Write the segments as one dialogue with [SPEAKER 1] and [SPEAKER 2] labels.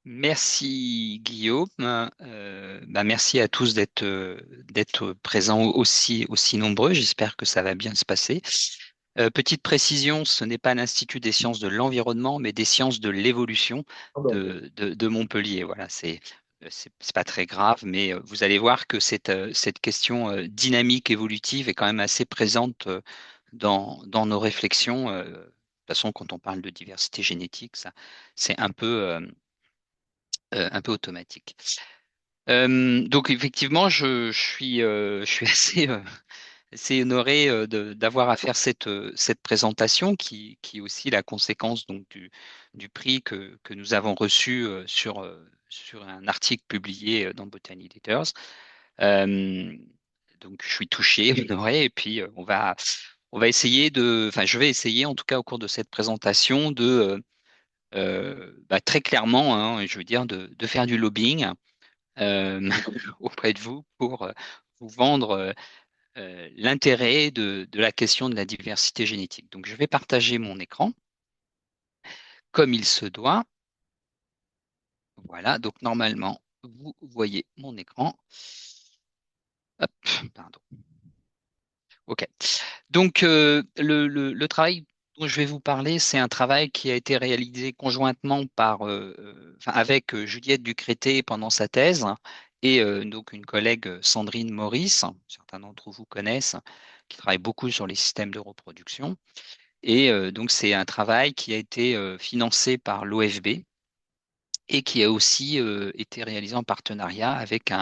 [SPEAKER 1] Merci Guillaume. Merci à tous d'être présents aussi nombreux. J'espère que ça va bien se passer. Petite précision, ce n'est pas l'Institut des sciences de l'environnement, mais des sciences de l'évolution
[SPEAKER 2] Ah bah, ok.
[SPEAKER 1] de Montpellier. Voilà, c'est pas très grave, mais vous allez voir que cette question dynamique évolutive est quand même assez présente dans nos réflexions. De toute façon, quand on parle de diversité génétique, ça, c'est un peu automatique. Donc effectivement, je suis assez honoré d'avoir à faire cette présentation qui est aussi la conséquence donc du prix que nous avons reçu sur un article publié dans Botany Editors. Euh, donc je suis touché, honoré, et puis on va essayer enfin je vais essayer en tout cas au cours de cette présentation très clairement, hein, je veux dire, de faire du lobbying euh, auprès de vous pour vous vendre l'intérêt de la question de la diversité génétique. Donc, je vais partager mon écran comme il se doit. Voilà, donc normalement, vous voyez mon écran. Hop, pardon. OK. Donc, le travail dont je vais vous parler, c'est un travail qui a été réalisé conjointement avec Juliette Ducrété pendant sa thèse et donc une collègue Sandrine Maurice, certains d'entre vous connaissent, qui travaille beaucoup sur les systèmes de reproduction. Et donc, c'est un travail qui a été financé par l'OFB et qui a aussi été réalisé en partenariat avec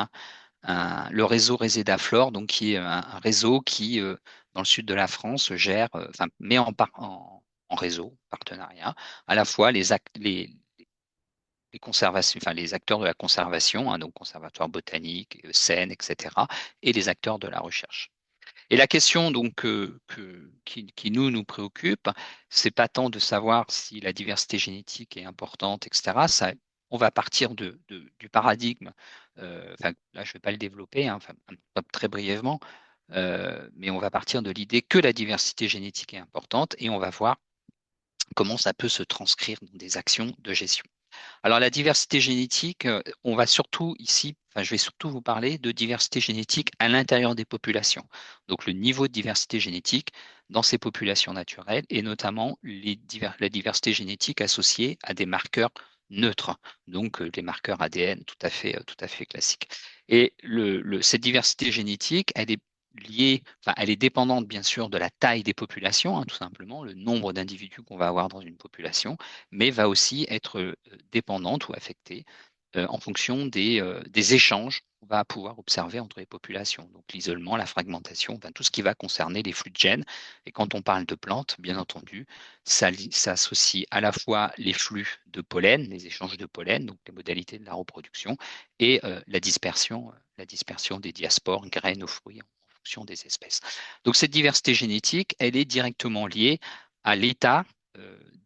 [SPEAKER 1] le réseau Résédaflore, donc qui est un réseau qui, dans le sud de la France, gère, enfin, met en réseau, partenariat, à la fois les conservations, enfin, les acteurs de la conservation, hein, donc conservatoire botanique, Seine, etc., et les acteurs de la recherche. Et la question donc qui nous préoccupe, c'est pas tant de savoir si la diversité génétique est importante, etc. Ça, on va partir du paradigme. Enfin, là, je ne vais pas le développer, hein, enfin, très brièvement, mais on va partir de l'idée que la diversité génétique est importante et on va voir comment ça peut se transcrire dans des actions de gestion. Alors, la diversité génétique, on va surtout ici, enfin, je vais surtout vous parler de diversité génétique à l'intérieur des populations. Donc, le niveau de diversité génétique dans ces populations naturelles et notamment la diversité génétique associée à des marqueurs neutres, donc les marqueurs ADN tout à fait classiques. Et cette diversité génétique, elle est liée, enfin, elle est dépendante bien sûr de la taille des populations, hein, tout simplement, le nombre d'individus qu'on va avoir dans une population, mais va aussi être dépendante ou affectée en fonction des échanges qu'on va pouvoir observer entre les populations. Donc l'isolement, la fragmentation, enfin, tout ce qui va concerner les flux de gènes. Et quand on parle de plantes, bien entendu, ça associe à la fois les flux de pollen, les échanges de pollen, donc les modalités de la reproduction, et la dispersion des diaspores, graines aux fruits en fonction des espèces. Donc cette diversité génétique, elle est directement liée à l'état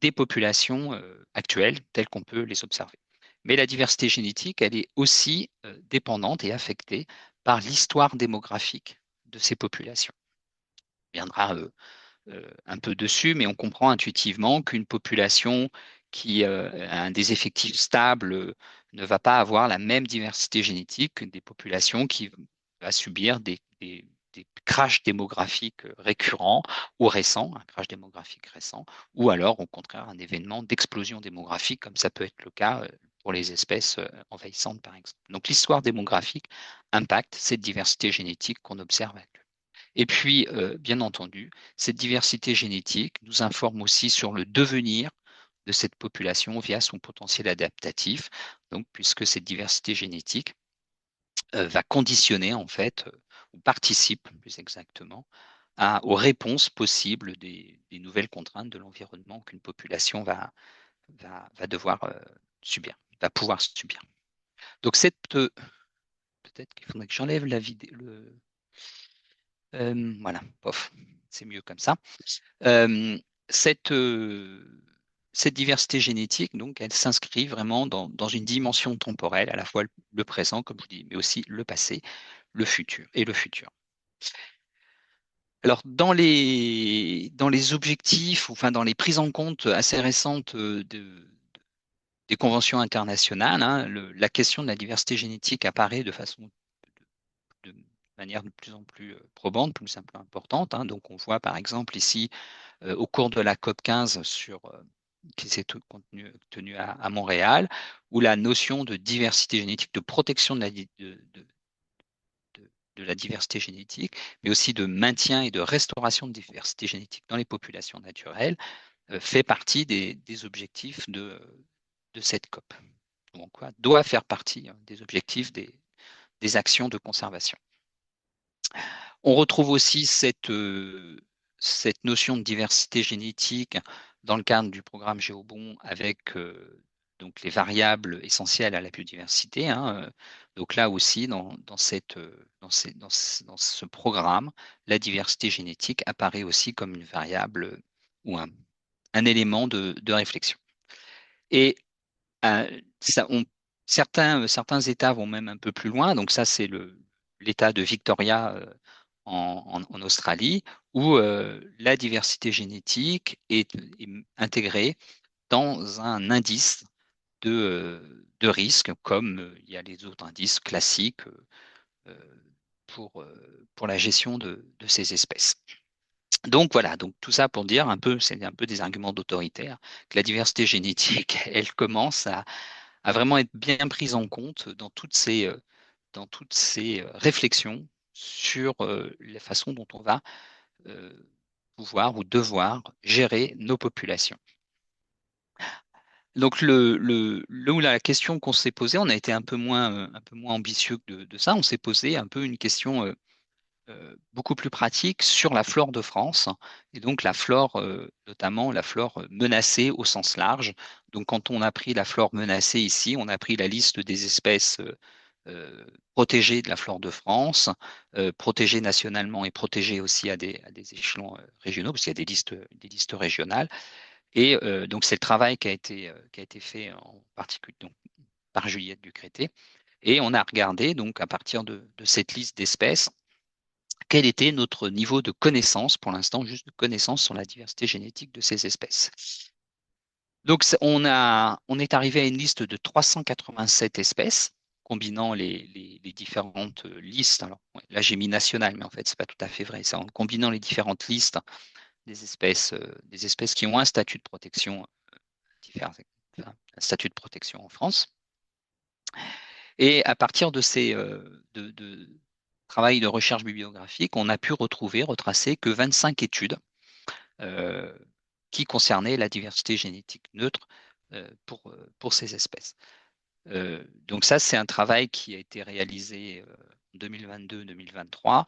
[SPEAKER 1] des populations actuelles telles qu'on peut les observer. Mais la diversité génétique, elle est aussi dépendante et affectée par l'histoire démographique de ces populations. On viendra un peu dessus, mais on comprend intuitivement qu'une population qui a des effectifs stables ne va pas avoir la même diversité génétique que des populations qui vont subir des crashs démographiques récurrents ou récents, un crash démographique récent, ou alors au contraire un événement d'explosion démographique, comme ça peut être le cas pour les espèces envahissantes, par exemple. Donc l'histoire démographique impacte cette diversité génétique qu'on observe actuellement. Et puis, bien entendu, cette diversité génétique nous informe aussi sur le devenir de cette population via son potentiel adaptatif, donc puisque cette diversité génétique va conditionner en fait, ou participe plus exactement, aux réponses possibles des nouvelles contraintes de l'environnement qu'une population va devoir subir, va pouvoir subir. Donc peut-être qu'il faudrait que j'enlève la vidéo. Voilà, pof, c'est mieux comme ça. Euh, cette, euh, cette diversité génétique, donc, elle s'inscrit vraiment dans une dimension temporelle, à la fois le présent, comme je vous dis, mais aussi le passé, le futur et le futur. Alors, dans les objectifs, ou enfin dans les prises en compte assez récentes des conventions internationales, hein, la question de la diversité génétique apparaît de manière de plus en plus probante, plus un peu importante, hein. Donc, on voit par exemple ici, au cours de la COP 15 qui s'est tenue à Montréal, où la notion de diversité génétique, de protection de la diversité génétique, mais aussi de maintien et de restauration de diversité génétique dans les populations naturelles, fait partie des objectifs de cette COP. Donc, quoi, doit faire partie des objectifs des actions de conservation. On retrouve aussi cette notion de diversité génétique dans le cadre du programme Géobon avec donc les variables essentielles à la biodiversité, hein. Donc là aussi, dans ce programme, la diversité génétique apparaît aussi comme une variable ou un élément de réflexion. Et ça, certains États vont même un peu plus loin. Donc ça, c'est l'État de Victoria en Australie, où la diversité génétique est intégrée dans un indice de risque, comme il y a les autres indices classiques pour la gestion de ces espèces. Donc voilà, donc tout ça pour dire un peu, c'est un peu des arguments d'autoritaire, que la diversité génétique, elle commence à vraiment être bien prise en compte dans toutes ces réflexions sur la façon dont on va euh, pouvoir ou devoir gérer nos populations. Donc la question qu'on s'est posée, on a été un peu moins ambitieux que de ça. On s'est posé un peu une question beaucoup plus pratique sur la flore de France et donc la flore, notamment la flore menacée au sens large. Donc quand on a pris la flore menacée ici, on a pris la liste des espèces protégées de la flore de France, protégées nationalement et protégées aussi à des échelons régionaux, parce qu'il y a des listes régionales. Et donc c'est le travail qui a été fait en particulier donc, par Juliette Ducrété. Et on a regardé donc à partir de cette liste d'espèces quel était notre niveau de connaissance, pour l'instant, juste de connaissance sur la diversité génétique de ces espèces. Donc, on est arrivé à une liste de 387 espèces, combinant les différentes listes. Alors, ouais, là, j'ai mis national, mais en fait, c'est pas tout à fait vrai. C'est en combinant les différentes listes des espèces qui ont un statut de protection différent, enfin, un statut de protection en France. Et à partir de ces travail de recherche bibliographique, on a pu retracer que 25 études euh, qui concernaient la diversité génétique neutre pour ces espèces. Donc ça, c'est un travail qui a été réalisé en 2022-2023.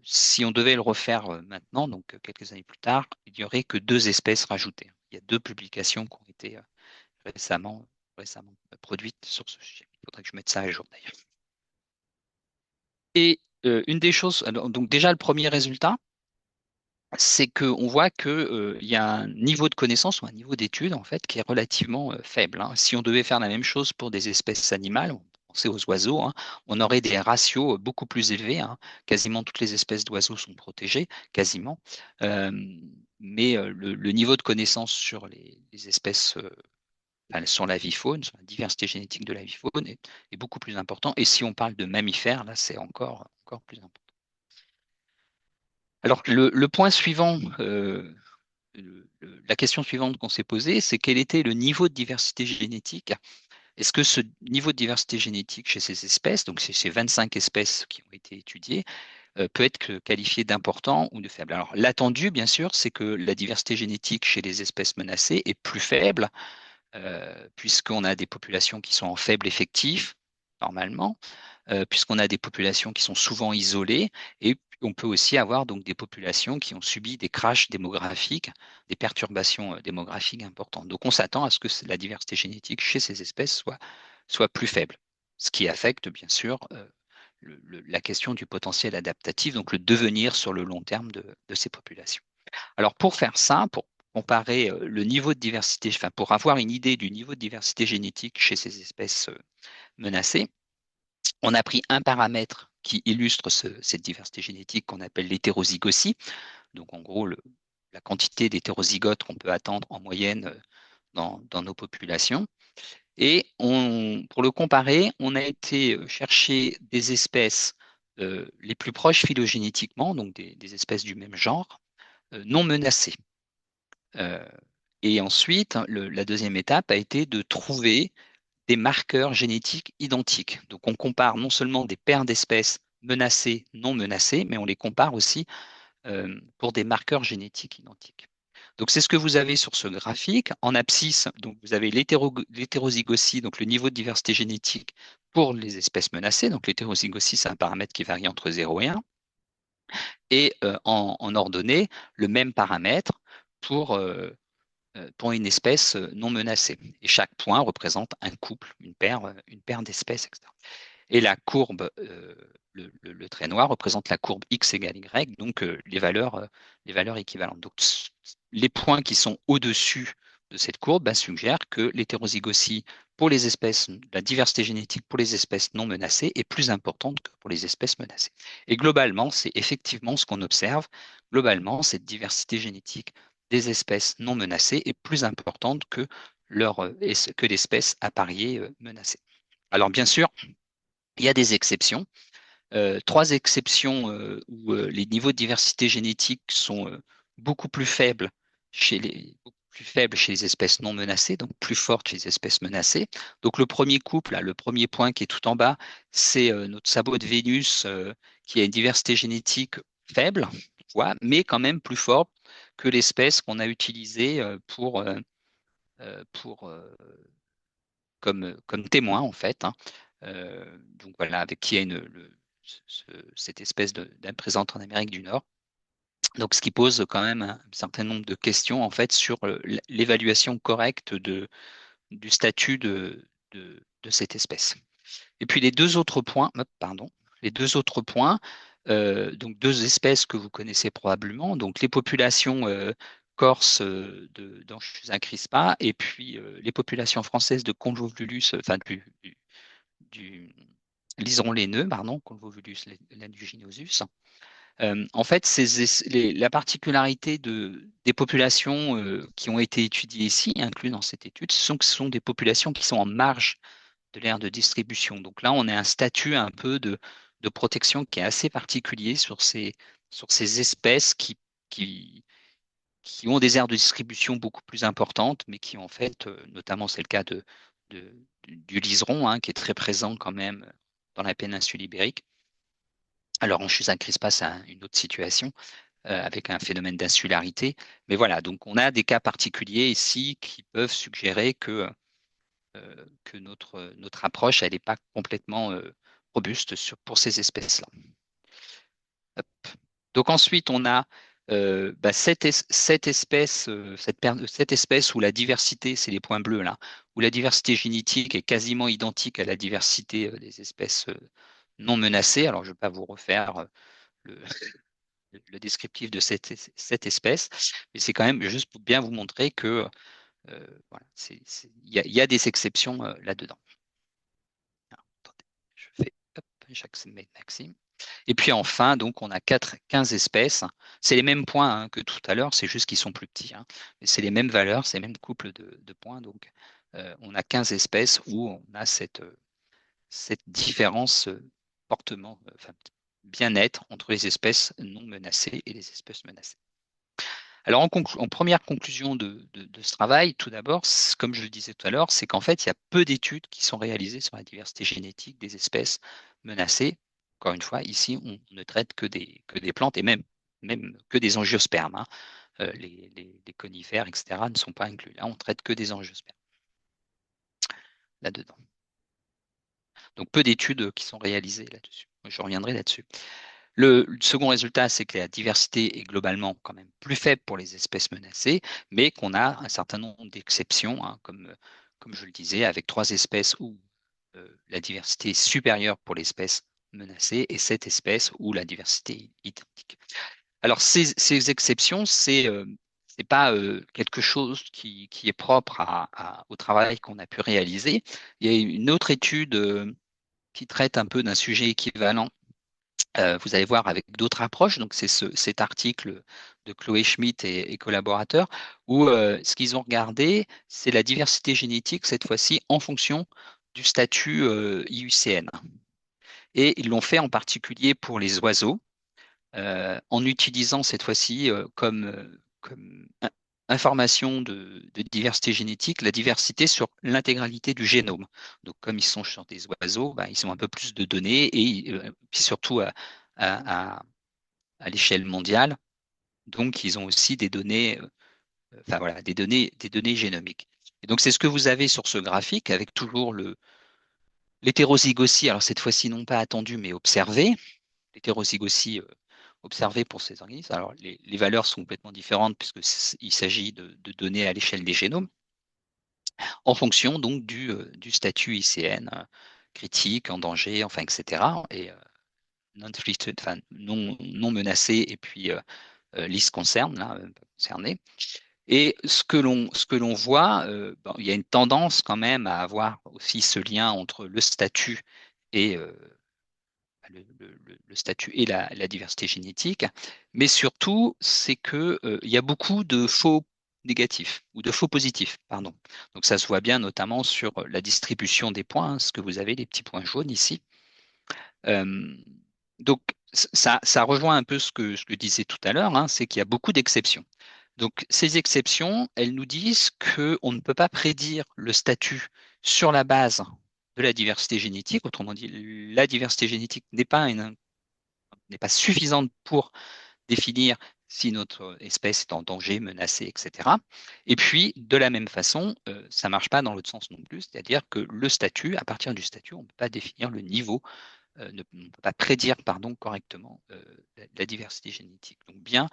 [SPEAKER 1] Si on devait le refaire maintenant, donc quelques années plus tard, il n'y aurait que 2 espèces rajoutées. Il y a 2 publications qui ont été récemment produites sur ce sujet. Il faudrait que je mette ça à jour d'ailleurs. Et une des choses, donc déjà le premier résultat, c'est qu'on voit qu'il y a un niveau de connaissance ou un niveau d'étude en fait qui est relativement faible, hein. Si on devait faire la même chose pour des espèces animales, on pensait aux oiseaux, hein, on aurait des ratios beaucoup plus élevés, hein. Quasiment toutes les espèces d'oiseaux sont protégées, quasiment. Euh, mais le niveau de connaissance sur les espèces, enfin, sur la vie faune, sur la diversité génétique de la vie faune est beaucoup plus important. Et si on parle de mammifères, là, c'est encore plus important. Alors, le point suivant, la question suivante qu'on s'est posée, c'est quel était le niveau de diversité génétique? Est-ce que ce niveau de diversité génétique chez ces espèces, donc ces 25 espèces qui ont été étudiées, peut être qualifié d'important ou de faible? Alors, l'attendu, bien sûr, c'est que la diversité génétique chez les espèces menacées est plus faible, puisqu'on a des populations qui sont en faible effectif, normalement, puisqu'on a des populations qui sont souvent isolées, et on peut aussi avoir donc des populations qui ont subi des crashs démographiques, des perturbations démographiques importantes. Donc on s'attend à ce que la diversité génétique chez ces espèces soit plus faible, ce qui affecte bien sûr la question du potentiel adaptatif, donc le devenir sur le long terme de ces populations. Alors pour faire ça, pour comparer le niveau de diversité, enfin pour avoir une idée du niveau de diversité génétique chez ces espèces menacées, on a pris un paramètre qui illustre cette diversité génétique qu'on appelle l'hétérozygotie. Donc en gros, la quantité d'hétérozygotes qu'on peut attendre en moyenne dans nos populations. Et pour le comparer, on a été chercher des espèces les plus proches phylogénétiquement, donc des espèces du même genre, non menacées. Euh, et ensuite, la deuxième étape a été de trouver des marqueurs génétiques identiques. Donc on compare non seulement des paires d'espèces menacées, non menacées, mais on les compare aussi pour des marqueurs génétiques identiques. Donc c'est ce que vous avez sur ce graphique. En abscisse, donc vous avez l'hétérozygosie, donc le niveau de diversité génétique pour les espèces menacées. Donc l'hétérozygosie, c'est un paramètre qui varie entre 0 et 1. Et en ordonnée, le même paramètre pour une espèce non menacée. Et chaque point représente un couple, une paire d'espèces, etc. Et la courbe, le trait noir représente la courbe x égale y, donc les valeurs équivalentes. Donc les points qui sont au-dessus de cette courbe suggèrent que l'hétérozygosie pour les espèces, la diversité génétique pour les espèces non menacées est plus importante que pour les espèces menacées. Et globalement, c'est effectivement ce qu'on observe. Globalement, cette diversité génétique des espèces non menacées est plus importante que l'espèce appariée menacée. Alors bien sûr, il y a des exceptions. Trois exceptions où les niveaux de diversité génétique sont beaucoup plus faibles chez les espèces non menacées, donc plus fortes chez les espèces menacées. Donc le premier couple, là, le premier point qui est tout en bas, c'est notre sabot de Vénus qui a une diversité génétique faible, mais quand même plus forte que l'espèce qu'on a utilisée pour comme témoin en fait, hein. Donc voilà, avec qui il y a cette espèce présente en Amérique du Nord. Donc ce qui pose quand même un certain nombre de questions en fait sur l'évaluation correcte du statut de cette espèce. Et puis les deux autres points, pardon, les deux autres points, donc deux espèces que vous connaissez probablement, donc les populations corses d'Anchusa crispa et puis les populations françaises de Convolvulus, enfin du liseron laineux, pardon, Convolvulus lanuginosus. En fait, la particularité des populations qui ont été étudiées ici, incluses dans cette étude, ce sont des populations qui sont en marge de l'aire de distribution. Donc là, on a un statut un peu de protection qui est assez particulier sur ces espèces qui, qui ont des aires de distribution beaucoup plus importantes, mais qui en fait, notamment c'est le cas du liseron, hein, qui est très présent quand même dans la péninsule ibérique. Alors en Chusa crispa, c'est une autre situation avec un phénomène d'insularité. Mais voilà, donc on a des cas particuliers ici qui peuvent suggérer que notre approche, elle n'est pas complètement robuste pour ces espèces-là. Hop. Donc ensuite, on a cette espèce où la diversité, c'est les points bleus là, où la diversité génétique est quasiment identique à la diversité des espèces non menacées. Alors, je ne vais pas vous refaire le, le descriptif de cette espèce, mais c'est quand même juste pour bien vous montrer que voilà, il y a des exceptions là-dedans. Alors, attendez, je fais hop, j'accepte Maxime. Et puis enfin, donc, on a 15 espèces. C'est les mêmes points hein, que tout à l'heure, c'est juste qu'ils sont plus petits, hein. Mais c'est les mêmes valeurs, c'est les mêmes couples de points. Donc, on a 15 espèces où on a cette différence fortement, enfin, bien nette entre les espèces non menacées et les espèces menacées. Alors, en première conclusion de ce travail, tout d'abord, comme je le disais tout à l'heure, c'est qu'en fait, il y a peu d'études qui sont réalisées sur la diversité génétique des espèces menacées. Encore une fois, ici, on ne traite que des plantes et même que des angiospermes, hein. Les conifères, etc., ne sont pas inclus. Là, on traite que des angiospermes là-dedans. Donc, peu d'études qui sont réalisées là-dessus. Je reviendrai là-dessus. Le second résultat, c'est que la diversité est globalement quand même plus faible pour les espèces menacées, mais qu'on a un certain nombre d'exceptions, hein, comme je le disais, avec 3 espèces où la diversité est supérieure pour l'espèce menacée et 7 espèces où la diversité est identique. Alors, ces exceptions, c'est pas quelque chose qui est propre au travail qu'on a pu réaliser. Il y a une autre étude qui traite un peu d'un sujet équivalent vous allez voir avec d'autres approches. Donc, c'est cet article de Chloé Schmitt et collaborateurs, où ce qu'ils ont regardé, c'est la diversité génétique, cette fois-ci, en fonction du statut IUCN. Et ils l'ont fait en particulier pour les oiseaux, en utilisant cette fois-ci comme information de diversité génétique, la diversité sur l'intégralité du génome. Donc, comme ils sont sur des oiseaux, bah, ils ont un peu plus de données et puis surtout à, à- à l'échelle mondiale. Donc, ils ont aussi des données, enfin voilà, des données génomiques. Et donc, c'est ce que vous avez sur ce graphique avec toujours l'hétérozygosie. Alors, cette fois-ci, non pas attendu, mais observé. L'hétérozygosie observée pour ces organismes. Alors, les valeurs sont complètement différentes puisqu'il s'agit de données à l'échelle des génomes, en fonction donc du statut ICN, critique, en danger, enfin, etc. Et non-threatened, enfin, non menacé, et puis least concern, là, pas concerné. Et ce que l'on voit, bon, il y a une tendance quand même à avoir aussi ce lien entre le statut et le statut et la diversité génétique, mais surtout, c'est que il y a beaucoup de faux négatifs ou de faux positifs, pardon. Donc ça se voit bien notamment sur la distribution des points, hein, ce que vous avez, les petits points jaunes ici. Euh, donc ça rejoint un peu ce que je disais tout à l'heure, hein, c'est qu'il y a beaucoup d'exceptions. Donc ces exceptions, elles nous disent qu'on ne peut pas prédire le statut sur la base de la diversité génétique. Autrement dit, la diversité génétique n'est pas suffisante pour définir si notre espèce est en danger, menacée, etc. Et puis, de la même façon, ça ne marche pas dans l'autre sens non plus, c'est-à-dire que le statut, à partir du statut, on ne peut pas définir le niveau, on ne peut pas prédire, pardon, correctement la diversité génétique. Donc, bien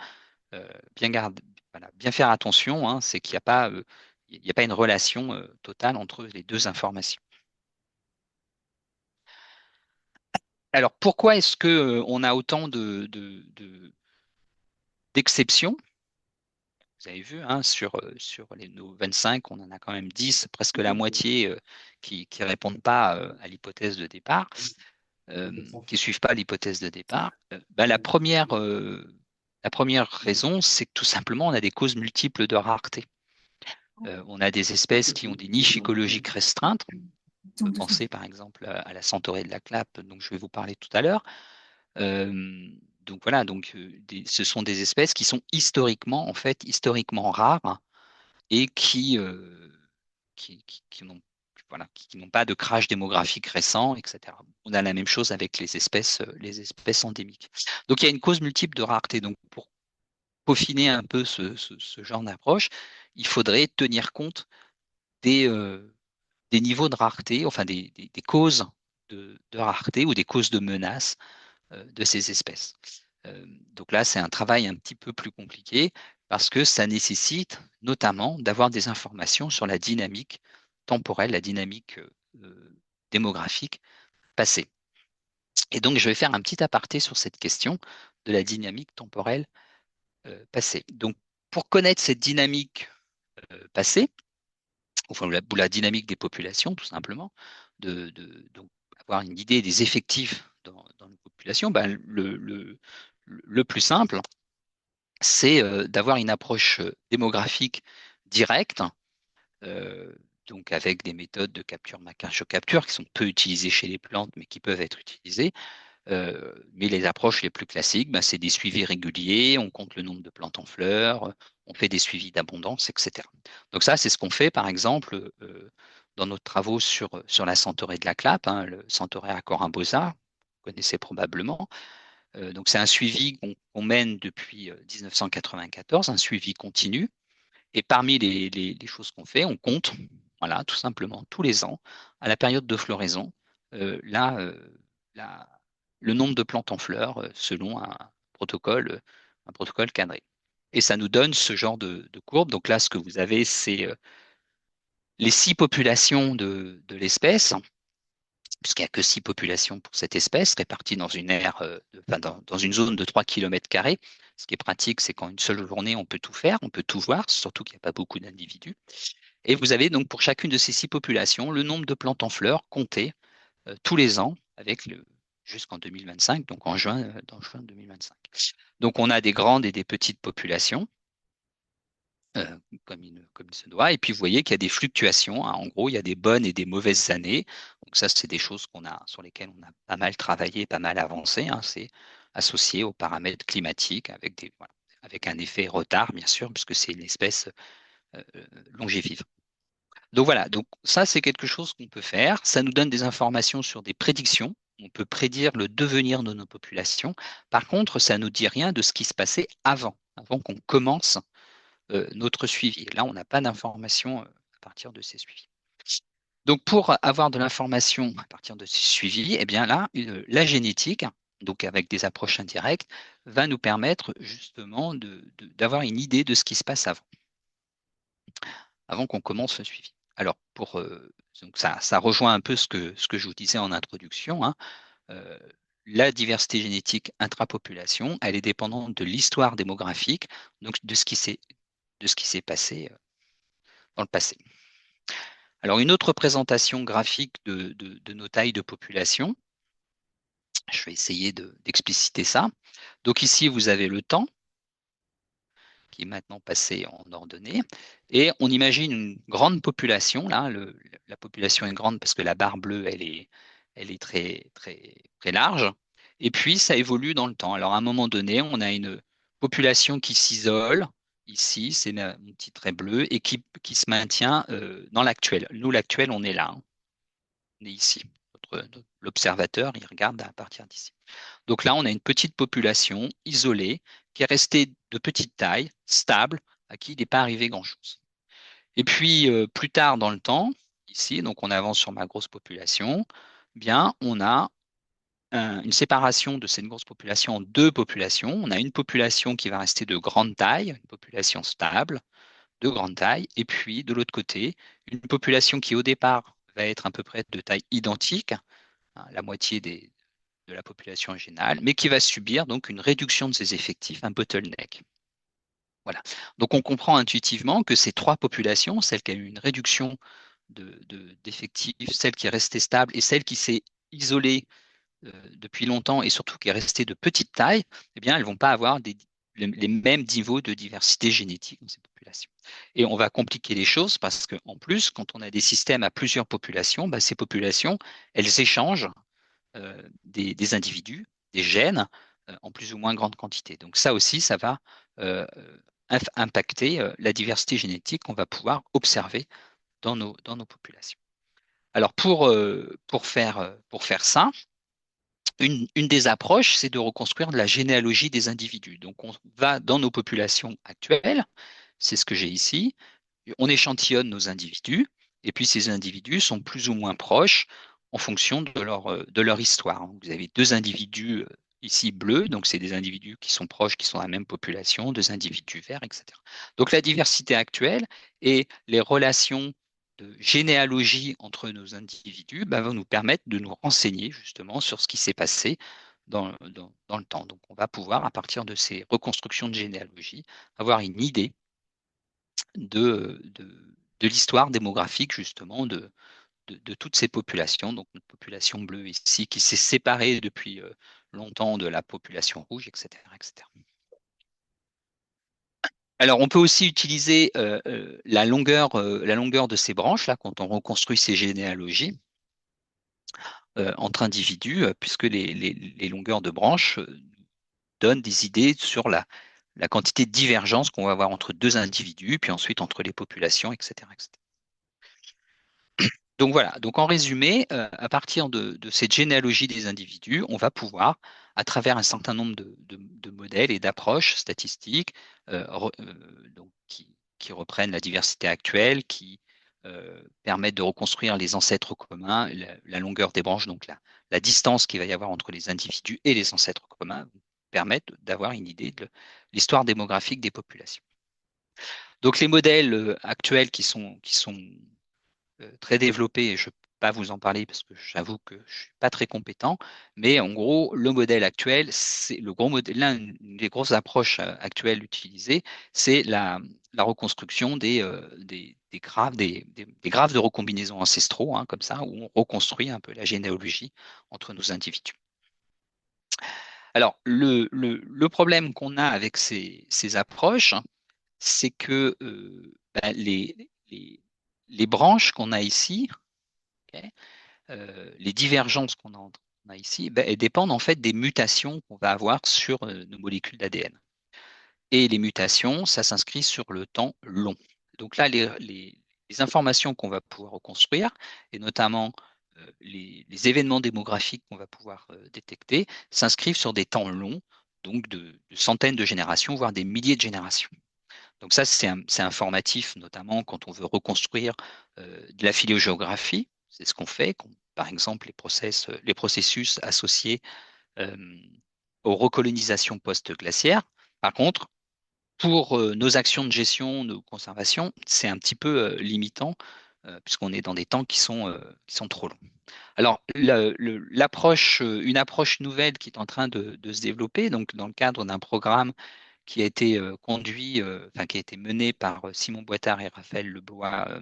[SPEAKER 1] garder, voilà, bien faire attention, hein, c'est qu'il n'y a pas, il n'y a pas une relation totale entre les deux informations. Alors, pourquoi est-ce que on a autant d'exceptions? Vous avez vu, hein, sur nos 25, on en a quand même 10, presque la moitié qui ne répondent pas à l'hypothèse de départ, qui ne suivent pas l'hypothèse de départ. Ben, la première raison, c'est que tout simplement, on a des causes multiples de rareté. On a des espèces qui ont des niches écologiques restreintes. On peut penser par exemple à la centaurée de la Clappe, dont je vais vous parler tout à l'heure. Euh, donc voilà, ce sont des espèces qui sont historiquement, en fait, historiquement rares et qui n'ont voilà, qui n'ont pas de crash démographique récent, etc. On a la même chose avec les espèces endémiques. Donc il y a une cause multiple de rareté. Donc pour peaufiner un peu ce genre d'approche, il faudrait tenir compte des, euh, des niveaux de rareté, enfin des causes de rareté ou des causes de menace de ces espèces. Donc là, c'est un travail un petit peu plus compliqué parce que ça nécessite notamment d'avoir des informations sur la dynamique temporelle, la dynamique démographique passée. Et donc, je vais faire un petit aparté sur cette question de la dynamique temporelle passée. Donc, pour connaître cette dynamique passée, enfin, ou la dynamique des populations, tout simplement, donc, avoir une idée des effectifs dans les populations, ben, le plus simple, c'est d'avoir une approche démographique directe, euh, donc avec des méthodes de capture macacho-capture qui sont peu utilisées chez les plantes, mais qui peuvent être utilisées. Mais les approches les plus classiques, ben, c'est des suivis réguliers, on compte le nombre de plantes en fleurs, on fait des suivis d'abondance, etc. Donc ça, c'est ce qu'on fait, par exemple, dans nos travaux sur la centaurée de la Clappe, hein, le centaurée à Corymbosa, vous connaissez probablement. Donc c'est un suivi qu'on mène depuis 1994, un suivi continu. Et parmi les choses qu'on fait, on compte, voilà, tout simplement, tous les ans, à la période de floraison, là, la- le nombre de plantes en fleurs selon un protocole cadré. Et ça nous donne ce genre de courbe. Donc là, ce que vous avez, c'est les 6 populations de l'espèce, puisqu'il n'y a que 6 populations pour cette espèce, réparties dans une aire, enfin, dans une zone de 3 km². Ce qui est pratique, c'est qu'en une seule journée, on peut tout faire, on peut tout voir, surtout qu'il n'y a pas beaucoup d'individus. Et vous avez donc pour chacune de ces 6 populations le nombre de plantes en fleurs compté tous les ans avec jusqu'en 2025, donc dans juin 2025. Donc on a des grandes et des petites populations, comme il se doit, et puis vous voyez qu'il y a des fluctuations, hein. En gros, il y a des bonnes et des mauvaises années. Donc ça, c'est des choses sur lesquelles on a pas mal travaillé, pas mal avancé, hein. C'est associé aux paramètres climatiques voilà, avec un effet retard, bien sûr, puisque c'est une espèce longévive. Donc voilà, donc ça c'est quelque chose qu'on peut faire. Ça nous donne des informations sur des prédictions. On peut prédire le devenir de nos populations. Par contre, ça ne nous dit rien de ce qui se passait avant qu'on commence notre suivi. Là, on n'a pas d'informations à partir de ces suivis. Donc pour avoir de l'information à partir de ces suivis, eh bien là, la génétique, donc avec des approches indirectes, va nous permettre justement d'avoir une idée de ce qui se passe avant qu'on commence le suivi. Alors, donc ça rejoint un peu ce que je vous disais en introduction, hein. Euh, la diversité génétique intrapopulation, elle est dépendante de l'histoire démographique, donc de ce qui s'est passé dans le passé. Alors, une autre représentation graphique de nos tailles de population, je vais essayer d'expliciter ça. Donc ici, vous avez le temps, qui est maintenant passé en ordonnée. Et on imagine une grande population. Là, la population est grande parce que la barre bleue, elle est très, très, très large. Et puis, ça évolue dans le temps. Alors, à un moment donné, on a une population qui s'isole. Ici, c'est mon petit trait bleu et qui se maintient dans l'actuel. Nous, l'actuel, on est là, hein. On est ici. L'observateur, il regarde à partir d'ici. Donc là, on a une petite population isolée qui est restée de petite taille, stable, à qui il n'est pas arrivé grand-chose. Et puis, plus tard dans le temps, ici, donc on avance sur ma grosse population, eh bien, on a une séparation de cette grosse population en deux populations. On a une population qui va rester de grande taille, une population stable, de grande taille, et puis de l'autre côté, une population qui au départ va être à peu près de taille identique, hein, la moitié de la population générale, mais qui va subir donc une réduction de ses effectifs, un bottleneck. Voilà. Donc on comprend intuitivement que ces trois populations, celle qui a eu une réduction d'effectifs, celle qui est restée stable et celle qui s'est isolée depuis longtemps et surtout qui est restée de petite taille, eh bien, elles ne vont pas avoir les mêmes niveaux de diversité génétique dans ces populations. Et on va compliquer les choses parce qu'en plus, quand on a des systèmes à plusieurs populations, bah, ces populations, elles échangent des individus, des gènes, en plus ou moins grande quantité. Donc ça aussi, ça va impacter la diversité génétique qu'on va pouvoir observer dans nos populations. Alors pour faire ça, une des approches, c'est de reconstruire de la généalogie des individus. Donc on va dans nos populations actuelles, c'est ce que j'ai ici, on échantillonne nos individus, et puis ces individus sont plus ou moins proches en fonction de leur histoire. Vous avez deux individus ici bleus, donc c'est des individus qui sont proches, qui sont dans la même population, deux individus verts, etc. Donc la diversité actuelle et les relations de généalogie entre nos individus vont nous permettre de nous renseigner justement sur ce qui s'est passé dans le temps. Donc on va pouvoir, à partir de ces reconstructions de généalogie, avoir une idée de l'histoire démographique justement de toutes ces populations. Donc notre population bleue ici qui s'est séparée depuis longtemps de la population rouge, etc., etc. Alors on peut aussi utiliser la longueur de ces branches là quand on reconstruit ces généalogies entre individus, puisque les longueurs de branches donnent des idées sur la quantité de divergence qu'on va avoir entre deux individus, puis ensuite entre les populations, etc., etc. Donc voilà, donc en résumé, à partir de cette généalogie des individus, on va pouvoir, à travers un certain nombre de modèles et d'approches statistiques, donc qui reprennent la diversité actuelle, qui permettent de reconstruire les ancêtres communs, la longueur des branches, donc la distance qu'il va y avoir entre les individus et les ancêtres communs, permettent d'avoir une idée de l'histoire démographique des populations. Donc les modèles actuels qui sont très développé et je ne peux pas vous en parler parce que j'avoue que je ne suis pas très compétent, mais en gros, le modèle actuel, c'est le gros modèle, l'une des grosses approches actuelles utilisées, c'est la reconstruction des graphes, des graphes de recombinaison ancestraux, hein, comme ça, où on reconstruit un peu la généalogie entre nos individus. Alors, le problème qu'on a avec ces approches, c'est que bah, les branches qu'on a ici, ok, les divergences qu'on a ici, bah, elles dépendent en fait des mutations qu'on va avoir sur nos molécules d'ADN. Et les mutations, ça s'inscrit sur le temps long. Donc là, les informations qu'on va pouvoir reconstruire, et notamment les événements démographiques qu'on va pouvoir détecter, s'inscrivent sur des temps longs, donc de centaines de générations, voire des milliers de générations. Donc ça, c'est informatif, notamment quand on veut reconstruire de la phylogéographie. C'est ce qu'on fait, par exemple les processus associés euh, aux recolonisations post-glaciaires. Par contre, pour nos actions de gestion, nos conservations, c'est un petit peu limitant puisqu'on est dans des temps qui sont trop longs. Alors, une approche nouvelle qui est en train de se développer, donc dans le cadre d'un programme qui a été conduit, enfin qui a été mené par Simon Boitard et Raphaël Lebois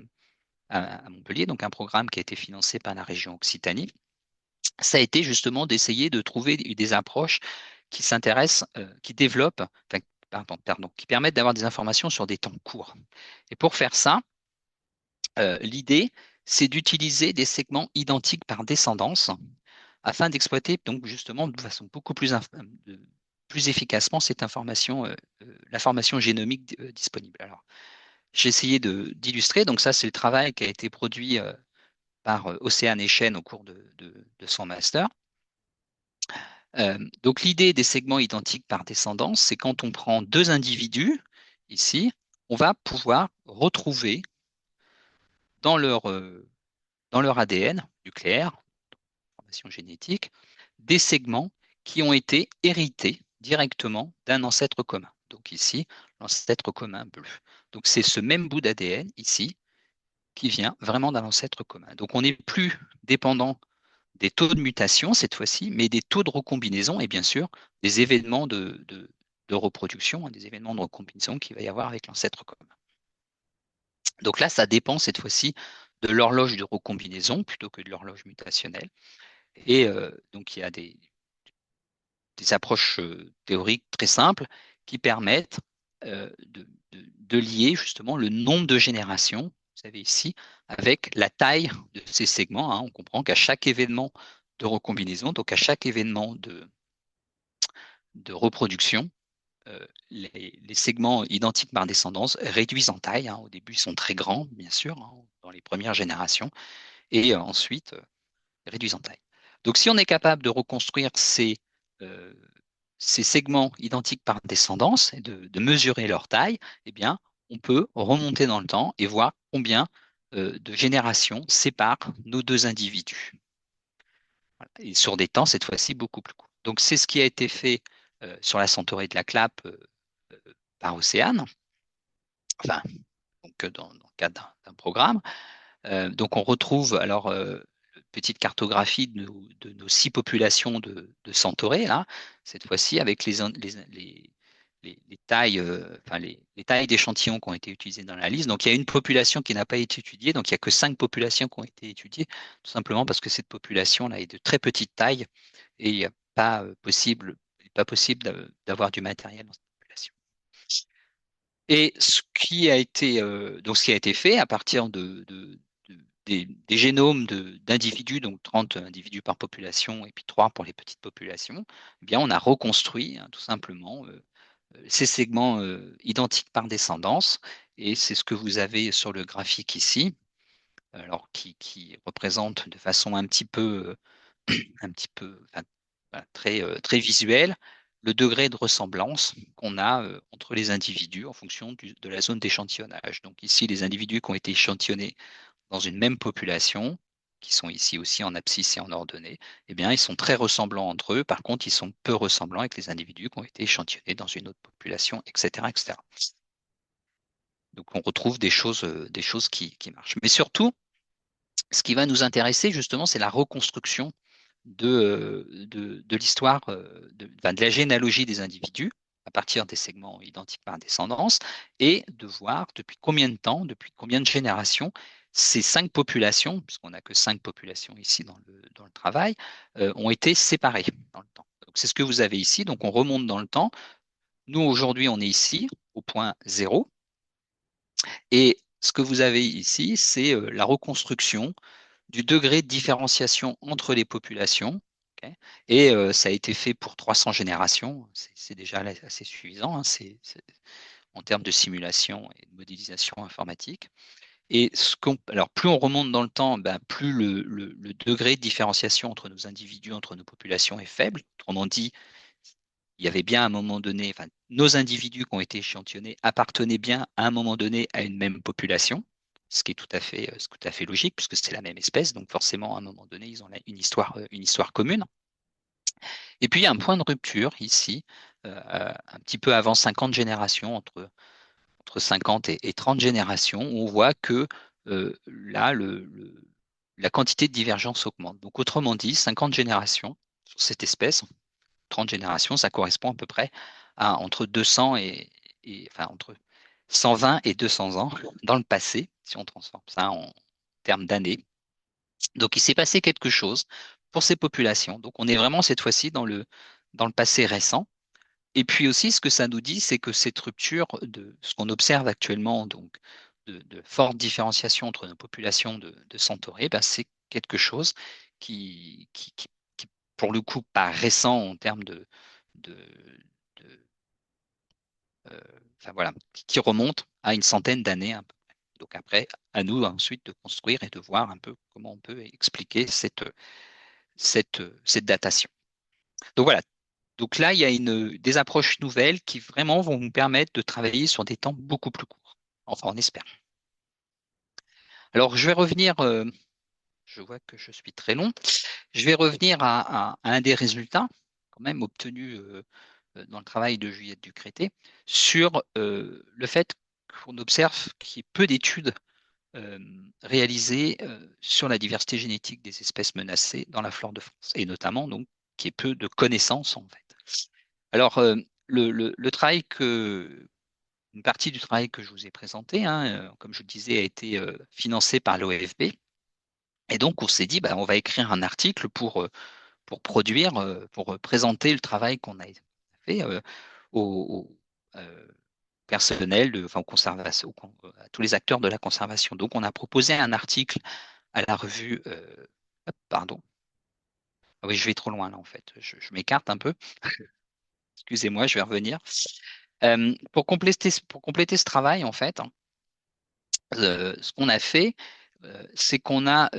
[SPEAKER 1] à Montpellier, donc un programme qui a été financé par la région Occitanie, ça a été justement d'essayer de trouver des approches qui s'intéressent, qui développent, enfin, pardon, qui permettent d'avoir des informations sur des temps courts. Et pour faire ça, l'idée, c'est d'utiliser des segments identiques par descendance afin d'exploiter donc justement de façon beaucoup plus efficacement cette information, l'information génomique disponible. Alors, j'ai essayé d'illustrer, donc ça c'est le travail qui a été produit par Océane Echen au cours de son master. Donc l'idée des segments identiques par descendance, c'est quand on prend deux individus, ici, on va pouvoir retrouver dans dans leur ADN nucléaire, information génétique, des segments qui ont été hérités directement d'un ancêtre commun. Donc ici, l'ancêtre commun bleu. Donc c'est ce même bout d'ADN ici qui vient vraiment d'un ancêtre commun. Donc on n'est plus dépendant des taux de mutation cette fois-ci, mais des taux de recombinaison et bien sûr des événements de reproduction, hein, des événements de recombinaison qu'il va y avoir avec l'ancêtre commun. Donc là, ça dépend cette fois-ci de l'horloge de recombinaison plutôt que de l'horloge mutationnelle. Et donc il y a des approches théoriques très simples qui permettent de lier justement le nombre de générations, vous savez ici, avec la taille de ces segments, hein. On comprend qu'à chaque événement de recombinaison, donc à chaque événement de reproduction, les segments identiques par descendance réduisent en taille, hein. Au début, ils sont très grands, bien sûr, hein, dans les premières générations, et ensuite réduisent en taille. Donc, si on est capable de reconstruire euh, ces segments identiques par descendance et de mesurer leur taille, eh bien, on peut remonter dans le temps et voir combien de générations séparent nos deux individus. Voilà. Et sur des temps, cette fois-ci, beaucoup plus courts. Donc, c'est ce qui a été fait sur la Centaurée de la Clappe par Océane, enfin, donc, dans le cadre d'un programme. Donc on retrouve alors petite cartographie de nos six populations de centaurées, là, cette fois-ci avec les tailles, enfin les tailles d'échantillons qui ont été utilisées dans la liste. Donc il y a une population qui n'a pas été étudiée, donc il n'y a que cinq populations qui ont été étudiées, tout simplement parce que cette population-là est de très petite taille et il n'est pas possible d'avoir du matériel dans cette population. Et ce qui a été fait à partir des génomes d'individus, donc 30 individus par population et puis 3 pour les petites populations, eh bien, on a reconstruit hein, tout simplement ces segments identiques par descendance. Et c'est ce que vous avez sur le graphique ici, alors qui représente de façon un petit peu enfin, voilà, très visuel, le degré de ressemblance qu'on a entre les individus en fonction de la zone d'échantillonnage. Donc ici, les individus qui ont été échantillonnés dans une même population, qui sont ici aussi en abscisse et en ordonnée, eh bien, ils sont très ressemblants entre eux. Par contre, ils sont peu ressemblants avec les individus qui ont été échantillonnés dans une autre population, etc., etc. Donc, on retrouve des choses qui marchent. Mais surtout, ce qui va nous intéresser, justement, c'est la reconstruction de l'histoire, enfin, de la généalogie des individus à partir des segments identiques par descendance et de voir depuis combien de temps, depuis combien de générations, ces cinq populations, puisqu'on n'a que cinq populations ici dans le travail, ont été séparées dans le temps. Donc Donc, c'est ce que vous avez ici. Donc, on remonte dans le temps. Nous, aujourd'hui, on est ici, au point 0. Et ce que vous avez ici, c'est la reconstruction du degré de différenciation entre les populations. Ok. Et ça a été fait pour 300 générations. C'est déjà assez suffisant, hein. En termes de simulation et de modélisation informatique. Et alors, plus on remonte dans le temps, ben, plus le degré de différenciation entre nos individus, entre nos populations est faible. Autrement dit, il y avait bien à un moment donné, enfin, nos individus qui ont été échantillonnés appartenaient bien à un moment donné à une même population, ce qui est tout à fait logique, puisque c'est la même espèce, donc forcément, à un moment donné, ils ont une histoire commune. Et puis, il y a un point de rupture ici, un petit peu avant 50 générations, entre 50 et 30 générations, où on voit que là, la quantité de divergence augmente. Donc, autrement dit, 50 générations sur cette espèce, 30 générations, ça correspond à peu près à entre 200 enfin, entre 120 et 200 ans dans le passé, si on transforme ça en termes d'années. Donc, il s'est passé quelque chose pour ces populations. Donc, on est vraiment cette fois-ci dans le passé récent. Et puis aussi, ce que ça nous dit, c'est que cette rupture de ce qu'on observe actuellement, donc de forte différenciation entre nos populations de centaurés, ben, c'est quelque chose qui, pour le coup, pas récent en termes de, de, euh, enfin, voilà, qui remonte à une centaine d'années à peu près. Donc après, à nous ensuite de construire et de voir un peu comment on peut expliquer cette datation. Donc voilà. Donc là, il y a des approches nouvelles qui vraiment vont nous permettre de travailler sur des temps beaucoup plus courts. Enfin, on espère. Alors, je vais revenir, je vois que je suis très long, je vais revenir à un des résultats quand même obtenus dans le travail de Juliette Ducrété sur le fait qu'on observe qu'il y ait peu d'études euh, réalisées sur la diversité génétique des espèces menacées dans la flore de France, et notamment donc qu'il y ait peu de connaissances en fait. Alors, le travail une partie du travail que je vous ai présenté, hein, comme je le disais, a été financé par l'OFB. Et donc, on s'est dit, bah, on va écrire un article pour produire, pour présenter le travail qu'on a fait au personnel, enfin, à tous les acteurs de la conservation. Donc, on a proposé un article à la revue. Pardon. Ah oui, je vais trop loin là, en fait. Je m'écarte un peu. Excusez-moi, je vais revenir. Pour compléter ce travail, en fait, ce qu'on a fait, c'est qu'on a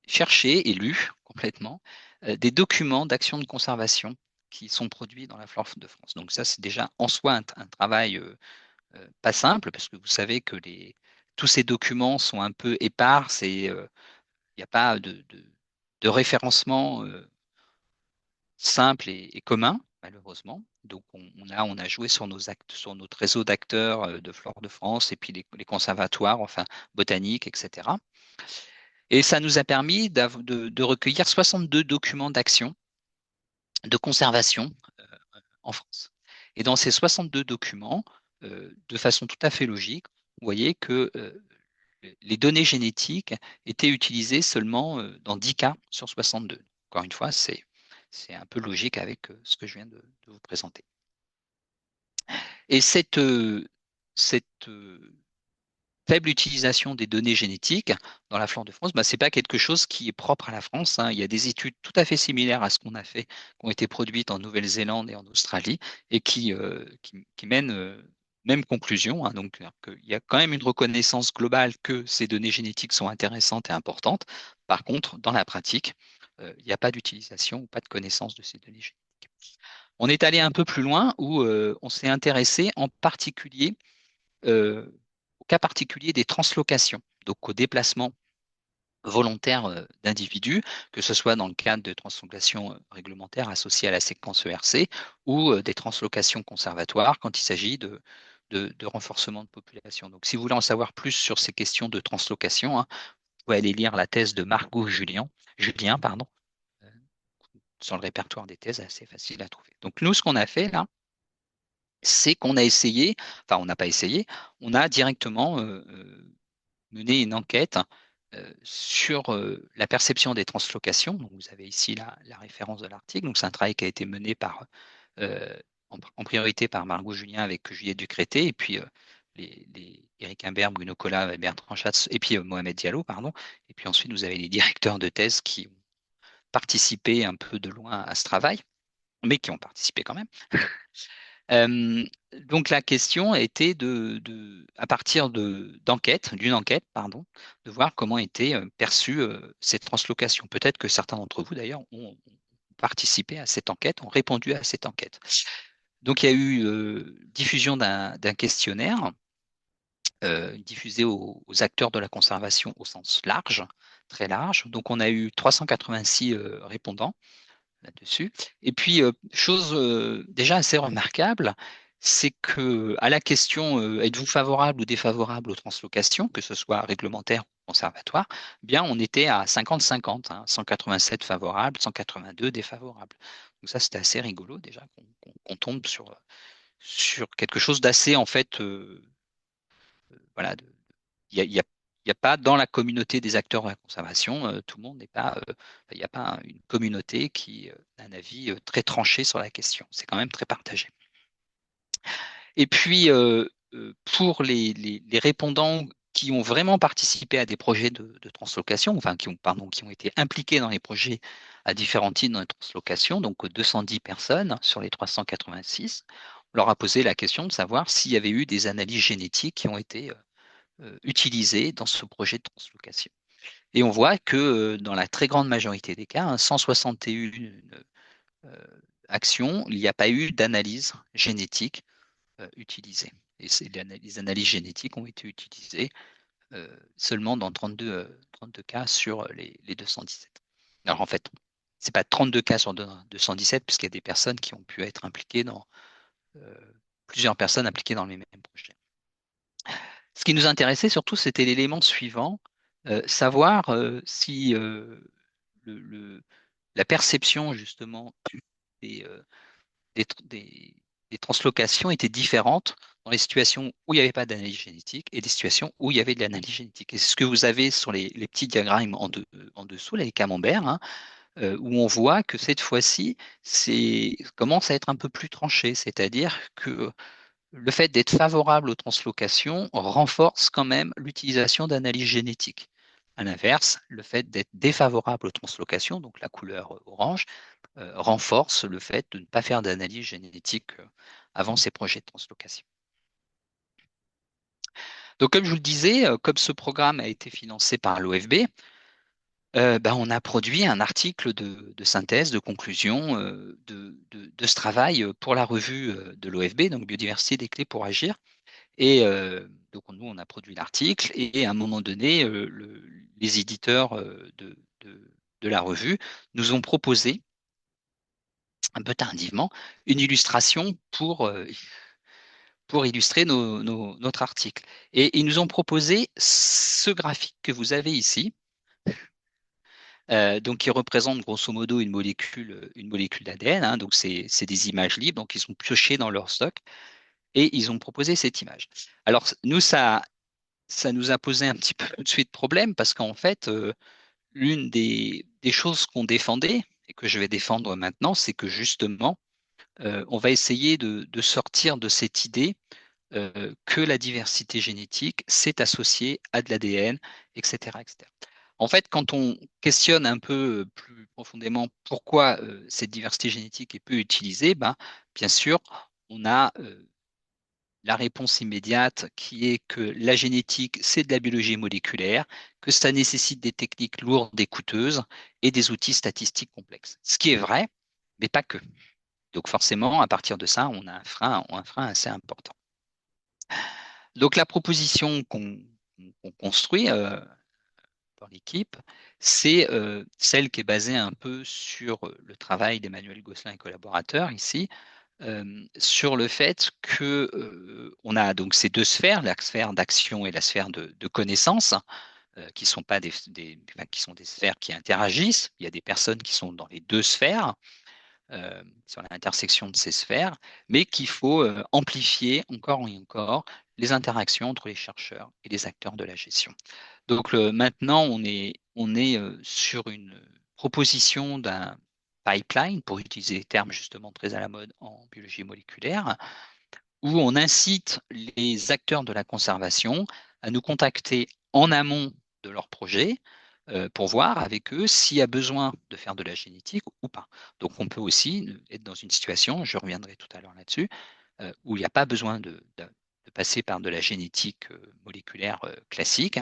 [SPEAKER 1] cherché et lu complètement des documents d'action de conservation qui sont produits dans la flore de France. Donc ça, c'est déjà en soi un travail pas simple, parce que vous savez que tous ces documents sont un peu épars, il n'y a pas de référencement simple et commun, malheureusement. Donc, on a joué sur sur notre réseau d'acteurs de Flore de France et puis les conservatoires, enfin, botaniques, etc. Et ça nous a permis de recueillir 62 documents d'action de conservation en France. Et dans ces 62 documents, de façon tout à fait logique, vous voyez que les données génétiques étaient utilisées seulement dans 10 cas sur 62. Encore une fois, c'est un peu logique avec ce que je viens de vous présenter. Et cette faible utilisation des données génétiques dans la flore de France, bah, ce n'est pas quelque chose qui est propre à la France, hein. Il y a des études tout à fait similaires à ce qu'on a fait, qui ont été produites en Nouvelle-Zélande et en Australie, et qui mènent même conclusion, hein. Donc, il y a quand même une reconnaissance globale que ces données génétiques sont intéressantes et importantes. Par contre, dans la pratique, il n'y a pas d'utilisation ou pas de connaissance de ces données génétiques. On est allé un peu plus loin où on s'est intéressé en particulier euh, au cas particulier des translocations, donc au déplacement volontaire d'individus, que ce soit dans le cadre de translocations réglementaires associées à la séquence ERC ou des translocations conservatoires quand il s'agit de renforcement de population. Donc, si vous voulez en savoir plus sur ces questions de translocation, hein, vous pouvez aller lire la thèse de Margot Julien, pardon, euh, sur le répertoire des thèses, assez facile à trouver. Donc, nous, ce qu'on a fait là, c'est qu'on a essayé, enfin on n'a pas essayé, on a directement mené une enquête sur la perception des translocations. Donc, vous avez ici la référence de l'article. Donc, c'est un travail qui a été mené euh, en priorité par Margot Julien avec Juliette Ducrété, et puis Éric Imbert, Bruno Collat, Bertrand Schatz, et puis Mohamed Diallo, pardon. Et puis ensuite, vous avez les directeurs de thèse qui ont participé un peu de loin à ce travail, mais qui ont participé quand même. Euh, donc la question était à partir d'une enquête, pardon, de voir comment étaient perçues ces translocations. Peut-être que certains d'entre vous d'ailleurs ont participé à cette enquête, ont répondu à cette enquête. Donc il y a eu diffusion d'un questionnaire diffusé aux acteurs de la conservation au sens large, très large. Donc on a eu 386 répondants là-dessus. Et puis, chose déjà assez remarquable, c'est que à la question êtes-vous favorable ou défavorable aux translocations, que ce soit réglementaire ou conservatoire, bien on était à 50-50, hein, 187 favorables, 182 défavorables. Donc ça, c'était assez rigolo déjà qu'on tombe sur quelque chose d'assez en fait, voilà, il y a pas dans la communauté des acteurs de la conservation, tout le monde n'est pas, il n'y a pas une communauté qui a un avis très tranché sur la question. C'est quand même très partagé. Et puis, pour les répondants qui ont vraiment participé à des projets de translocation, enfin qui ont été impliqués dans les projets à différents titres dans les translocations, donc 210 personnes sur les 386, on leur a posé la question de savoir s'il y avait eu des analyses génétiques qui ont été utilisées dans ce projet de translocation. Et on voit que dans la très grande majorité des cas, hein, 161 euh, actions, il n'y a pas eu d'analyse génétique utilisée. Et les analyses génétiques ont été utilisées seulement dans 32 cas sur les 217. Alors en fait, ce n'est pas 32 cas sur 217, puisqu'il y a des personnes qui ont pu être impliquées euh, plusieurs personnes impliquées dans les mêmes projets. Ce qui nous intéressait surtout, c'était l'élément suivant, savoir si la perception justement des, euh, des des translocations était différente dans les situations où il n'y avait pas d'analyse génétique et des situations où il y avait de l'analyse génétique. Et c'est ce que vous avez sur les petits diagrammes en dessous, là, les camemberts, hein, où on voit que cette fois-ci, c'est commence à être un peu plus tranché, c'est-à-dire que le fait d'être favorable aux translocations renforce quand même l'utilisation d'analyses génétiques. À l'inverse, le fait d'être défavorable aux translocations, donc la couleur orange, renforce le fait de ne pas faire d'analyse génétique avant ces projets de translocation. Donc, comme je vous le disais, comme ce programme a été financé par l'OFB, ben, on a produit un article de synthèse, de conclusion de ce travail pour la revue de l'OFB, donc Biodiversité des clés pour agir. Et donc, nous, on a produit l'article et à un moment donné, les éditeurs de la revue nous ont proposé, un peu tardivement, une illustration pour illustrer notre article. Et ils nous ont proposé ce graphique que vous avez ici, donc qui représente grosso modo une molécule d'ADN, hein, donc c'est des images libres, donc ils sont piochés dans leur stock, et ils ont proposé cette image. Alors, nous, ça nous a posé un petit peu tout de suite problème parce qu'en fait, l'une des choses qu'on défendait et que je vais défendre maintenant, c'est que justement, on va essayer de sortir de cette idée que la diversité génétique s'est associée à de l'ADN, etc., etc. En fait, quand on questionne un peu plus profondément pourquoi cette diversité génétique est peu utilisée, ben, bien sûr, on a la réponse immédiate qui est que la génétique, c'est de la biologie moléculaire, que ça nécessite des techniques lourdes et coûteuses et des outils statistiques complexes. Ce qui est vrai, mais pas que. Donc forcément, à partir de ça, on a un frein assez important. Donc la proposition qu'on construit dans l'équipe, c'est celle qui est basée un peu sur le travail d'Emmanuel Gosselin et collaborateurs ici, sur le fait que on a donc ces deux sphères, la sphère d'action et la sphère de connaissance, qui sont pas enfin, qui sont des sphères qui interagissent. Il y a des personnes qui sont dans les deux sphères. sur l'intersection de ces sphères, mais qu'il faut amplifier encore et encore les interactions entre les chercheurs et les acteurs de la gestion. Donc maintenant, on est sur une proposition d'un pipeline, pour utiliser des termes justement très à la mode en biologie moléculaire, où on incite les acteurs de la conservation à nous contacter en amont de leur projet pour voir avec eux s'il y a besoin de faire de la génétique ou pas. Donc on peut aussi être dans une situation, je reviendrai tout à l'heure là-dessus, où il n'y a pas besoin de passer par de la génétique moléculaire classique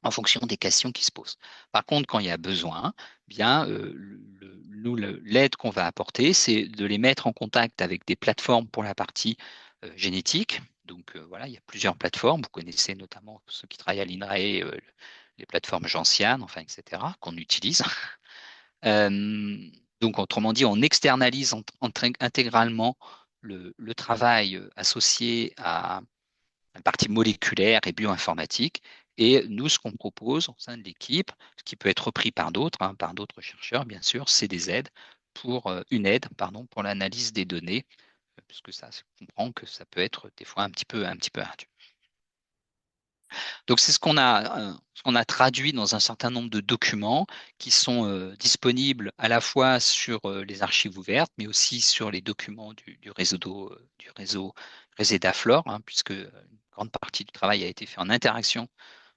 [SPEAKER 1] en fonction des questions qui se posent. Par contre, quand il y a besoin, bien, nous, l'aide qu'on va apporter, c'est de les mettre en contact avec des plateformes pour la partie génétique. Donc voilà, il y a plusieurs plateformes. Vous connaissez notamment ceux qui travaillent à l'INRAE, les plateformes Gentian, enfin, etc., qu'on utilise. Euh, donc, autrement dit, on externalise intégralement le travail associé à la partie moléculaire et bioinformatique. Et nous, ce qu'on propose au sein de l'équipe, ce qui peut être repris par d'autres, hein, par d'autres chercheurs, bien sûr, c'est des aides pour une aide, pardon, pour l'analyse des données, puisque ça, je comprends que ça peut être des fois un petit peu ardu. Donc, c'est ce qu'on a traduit dans un certain nombre de documents qui sont disponibles à la fois sur les archives ouvertes, mais aussi sur les documents du réseau Resedaflor, hein, puisque une grande partie du travail a été fait en interaction,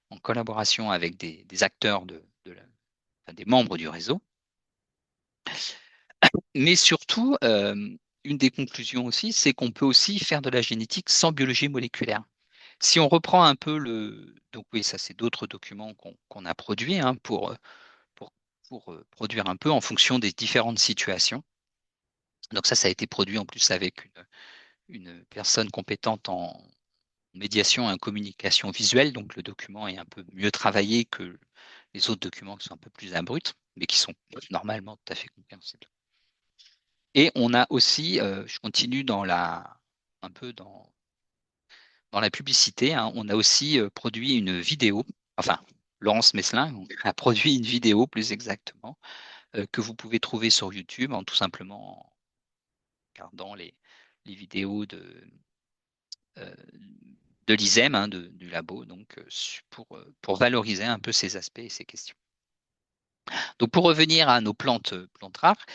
[SPEAKER 1] en collaboration avec des acteurs enfin, des membres du réseau. Mais surtout, une des conclusions aussi, c'est qu'on peut aussi faire de la génétique sans biologie moléculaire. Si on reprend un peu donc oui, ça c'est d'autres documents qu'on a produits hein, pour, produire un peu en fonction des différentes situations. Donc ça a été produit en plus avec une personne compétente en médiation et en communication visuelle. Donc le document est un peu mieux travaillé que les autres documents qui sont un peu plus abrupts, mais qui sont normalement tout à fait compréhensibles. Et on a aussi, je continue un peu dans la publicité, hein, on a aussi produit une vidéo, enfin, Laurence Meslin a produit une vidéo plus exactement, que vous pouvez trouver sur YouTube en tout simplement en regardant les vidéos euh, de l'ISEM, hein, du labo, donc pour valoriser un peu ces aspects et ces questions. Donc pour revenir à nos plantes rares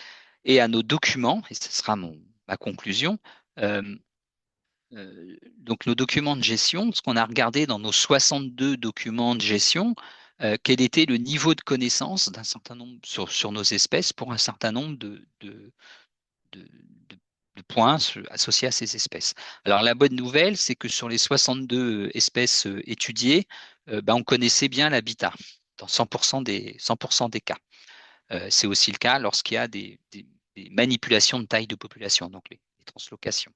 [SPEAKER 1] et à nos documents, et ce sera ma conclusion, euh, donc nos documents de gestion, ce qu'on a regardé dans nos 62 documents de gestion, quel était le niveau de connaissance d'un certain nombre sur nos espèces pour un certain nombre de- de points associés à ces espèces. Alors la bonne nouvelle, c'est que sur les 62 espèces étudiées, ben, on connaissait bien l'habitat dans 100% des cas. C'est aussi le cas lorsqu'il y a des manipulations de taille de population, donc les translocations.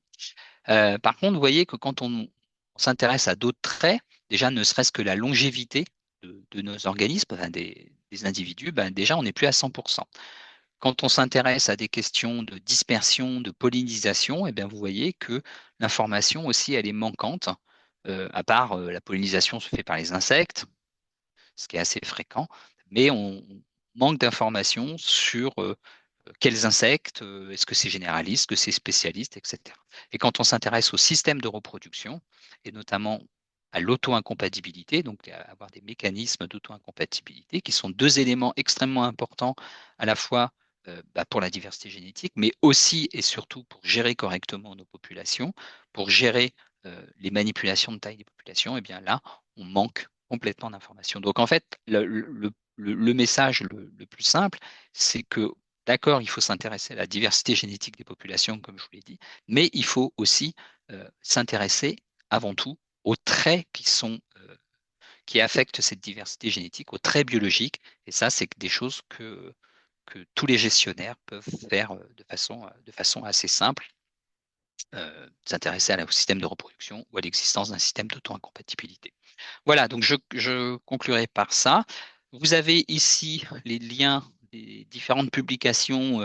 [SPEAKER 1] Par contre, vous voyez que quand on s'intéresse à d'autres traits, déjà ne serait-ce que la longévité de nos organismes, enfin des individus, ben déjà on n'est plus à 100%. Quand on s'intéresse à des questions de dispersion, de pollinisation, eh bien, vous voyez que l'information aussi, elle est manquante, à part la pollinisation se fait par les insectes, ce qui est assez fréquent, mais on manque d'informations sur quels insectes, est-ce que c'est généraliste, est-ce que c'est spécialiste, etc. Et quand on s'intéresse au système de reproduction, et notamment à l'auto-incompatibilité, donc à avoir des mécanismes d'auto-incompatibilité, qui sont deux éléments extrêmement importants à la fois pour la diversité génétique, mais aussi et surtout pour gérer correctement nos populations, pour gérer les manipulations de taille des populations, et bien là, on manque complètement d'informations. Donc en fait, le message le plus simple, c'est que d'accord, il faut s'intéresser à la diversité génétique des populations, comme je vous l'ai dit, mais il faut aussi s'intéresser avant tout aux traits qui affectent cette diversité génétique, aux traits biologiques. Et ça, c'est des choses que tous les gestionnaires peuvent faire de façon assez simple, s'intéresser au système de reproduction ou à l'existence d'un système d'auto-incompatibilité. Voilà, donc je conclurai par ça. Vous avez ici les liens des différentes publications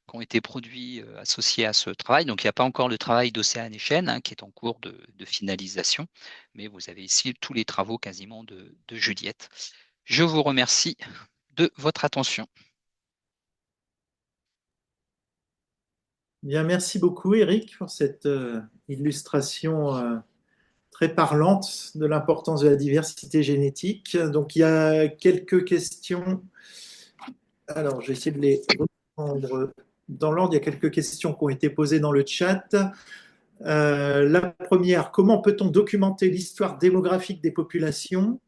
[SPEAKER 1] qui ont été produits associés à ce travail. Donc, il n'y a pas encore le travail d'Océane et Chêne hein, qui est en cours de finalisation, mais vous avez ici tous les travaux quasiment de Juliette. Je vous remercie de votre attention.
[SPEAKER 2] Bien, merci beaucoup, Eric, pour cette illustration très parlante de l'importance de la diversité génétique. Donc, il y a quelques questions. Alors, je vais essayer de les reprendre dans l'ordre. Il y a quelques questions qui ont été posées dans le chat. La première, comment peut-on documenter l'histoire démographique des populations?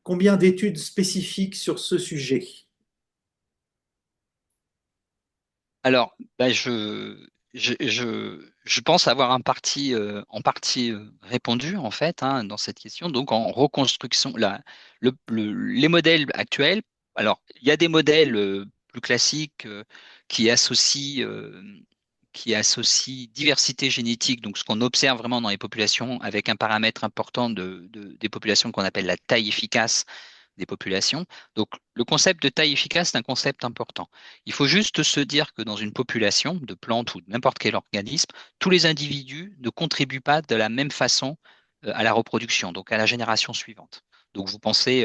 [SPEAKER 2] Combien d'études spécifiques sur ce sujet?
[SPEAKER 1] Alors, bah, je pense avoir en partie répondu en fait hein, dans cette question. Donc, en reconstruction, les modèles actuels, alors il y a des modèles plus classiques qui associent diversité génétique, donc ce qu'on observe vraiment dans les populations, avec un paramètre important des populations qu'on appelle la taille efficace des populations. Donc, le concept de taille efficace est un concept important. Il faut juste se dire que dans une population de plantes ou de n'importe quel organisme, tous les individus ne contribuent pas de la même façon à la reproduction, donc à la génération suivante. Donc, vous pensez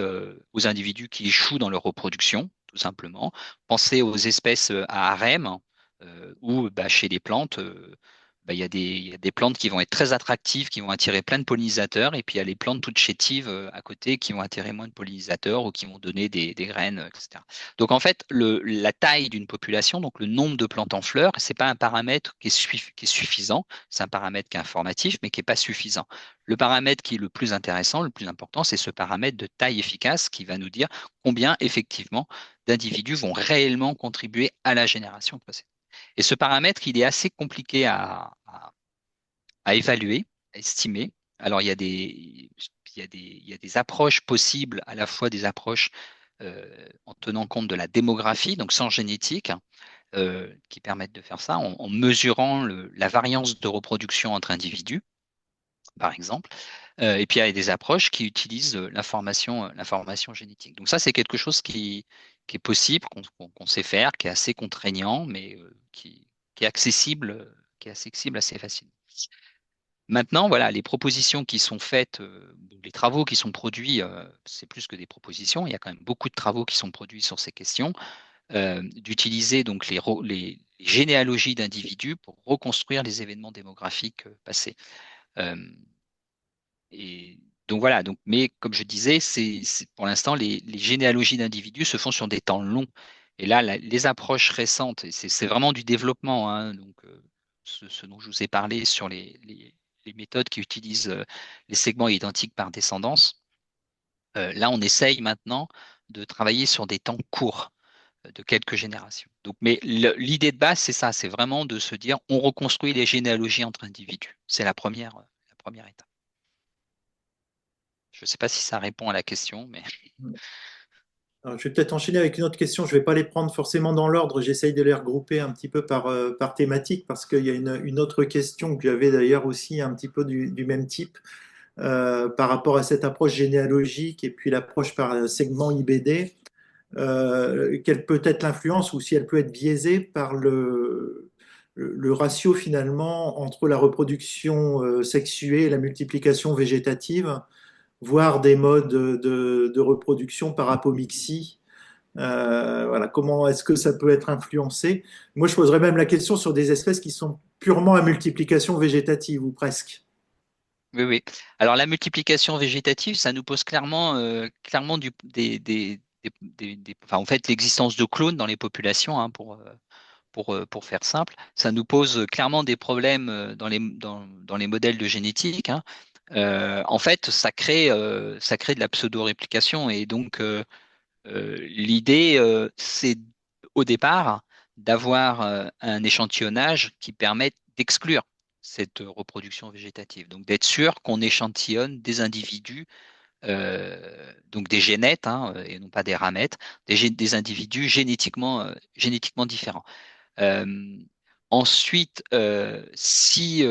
[SPEAKER 1] aux individus qui échouent dans leur reproduction, tout simplement. Pensez aux espèces à harem, ou bah, chez les plantes, bah, il y a des plantes qui vont être très attractives, qui vont attirer plein de pollinisateurs, et puis il y a les plantes toutes chétives à côté qui vont attirer moins de pollinisateurs ou qui vont donner des graines, etc. Donc en fait, la taille d'une population, donc le nombre de plantes en fleurs, c'est pas un paramètre qui est suffisant, c'est un paramètre qui est informatif, mais qui n'est pas suffisant. Le paramètre qui est le plus intéressant, le plus important, c'est ce paramètre de taille efficace qui va nous dire combien effectivement d'individus vont réellement contribuer à la génération précédente. Et ce paramètre, il est assez compliqué à évaluer, à estimer. Alors, il y a des approches possibles, à la fois des approches en tenant compte de la démographie, donc sans génétique, qui permettent de faire ça, en mesurant la variance de reproduction entre individus, par exemple. Et puis, il y a des approches qui utilisent l'information génétique. Donc ça, c'est quelque chose qui est possible, qu'on sait faire, qui est assez contraignant, mais qui est qui est accessible assez facilement. Maintenant, voilà, les propositions qui sont faites, les travaux qui sont produits, c'est plus que des propositions. Il y a quand même beaucoup de travaux qui sont produits sur ces questions, d'utiliser donc les généalogies d'individus pour reconstruire les événements démographiques passés. Euh, et donc voilà, donc, mais comme je disais, pour l'instant, les généalogies d'individus se font sur des temps longs. Et là, les approches récentes, et c'est vraiment du développement, hein, donc ce dont je vous ai parlé sur les méthodes qui utilisent les segments identiques par descendance, là, on essaye maintenant de travailler sur des temps courts de quelques générations. Donc, mais l'idée de base, c'est ça, c'est vraiment de se dire, on reconstruit les généalogies entre individus. C'est la première étape. Je ne sais pas si ça répond à la question, mais
[SPEAKER 2] Alors, je vais peut-être enchaîner avec une autre question. Je ne vais pas les prendre forcément dans l'ordre. J'essaye de les regrouper un petit peu par thématique parce qu'il y a une autre question que j'avais d'ailleurs aussi un petit peu du même type par rapport à cette approche généalogique et puis l'approche par segment IBD. Quelle peut être l'influence ou si elle peut être biaisée par le ratio finalement entre la reproduction sexuée et la multiplication végétative, voire des modes de reproduction par apomixie. Voilà, comment est-ce que ça peut être influencé? Moi, je poserais même la question sur des espèces qui sont purement à multiplication végétative ou presque.
[SPEAKER 1] oui, oui. Alors la multiplication végétative, ça nous pose clairement enfin, en fait, l'existence de clones dans les populations, hein, pour faire simple, ça nous pose clairement des problèmes dans les modèles de génétique, hein. En fait, ça crée de la pseudo-réplication et donc l'idée, c'est au départ d'avoir un échantillonnage qui permette d'exclure cette reproduction végétative. Donc d'être sûr qu'on échantillonne des individus, donc des génètes, hein, et non pas des ramètres, des individus génétiquement différents. Euh, Ensuite, si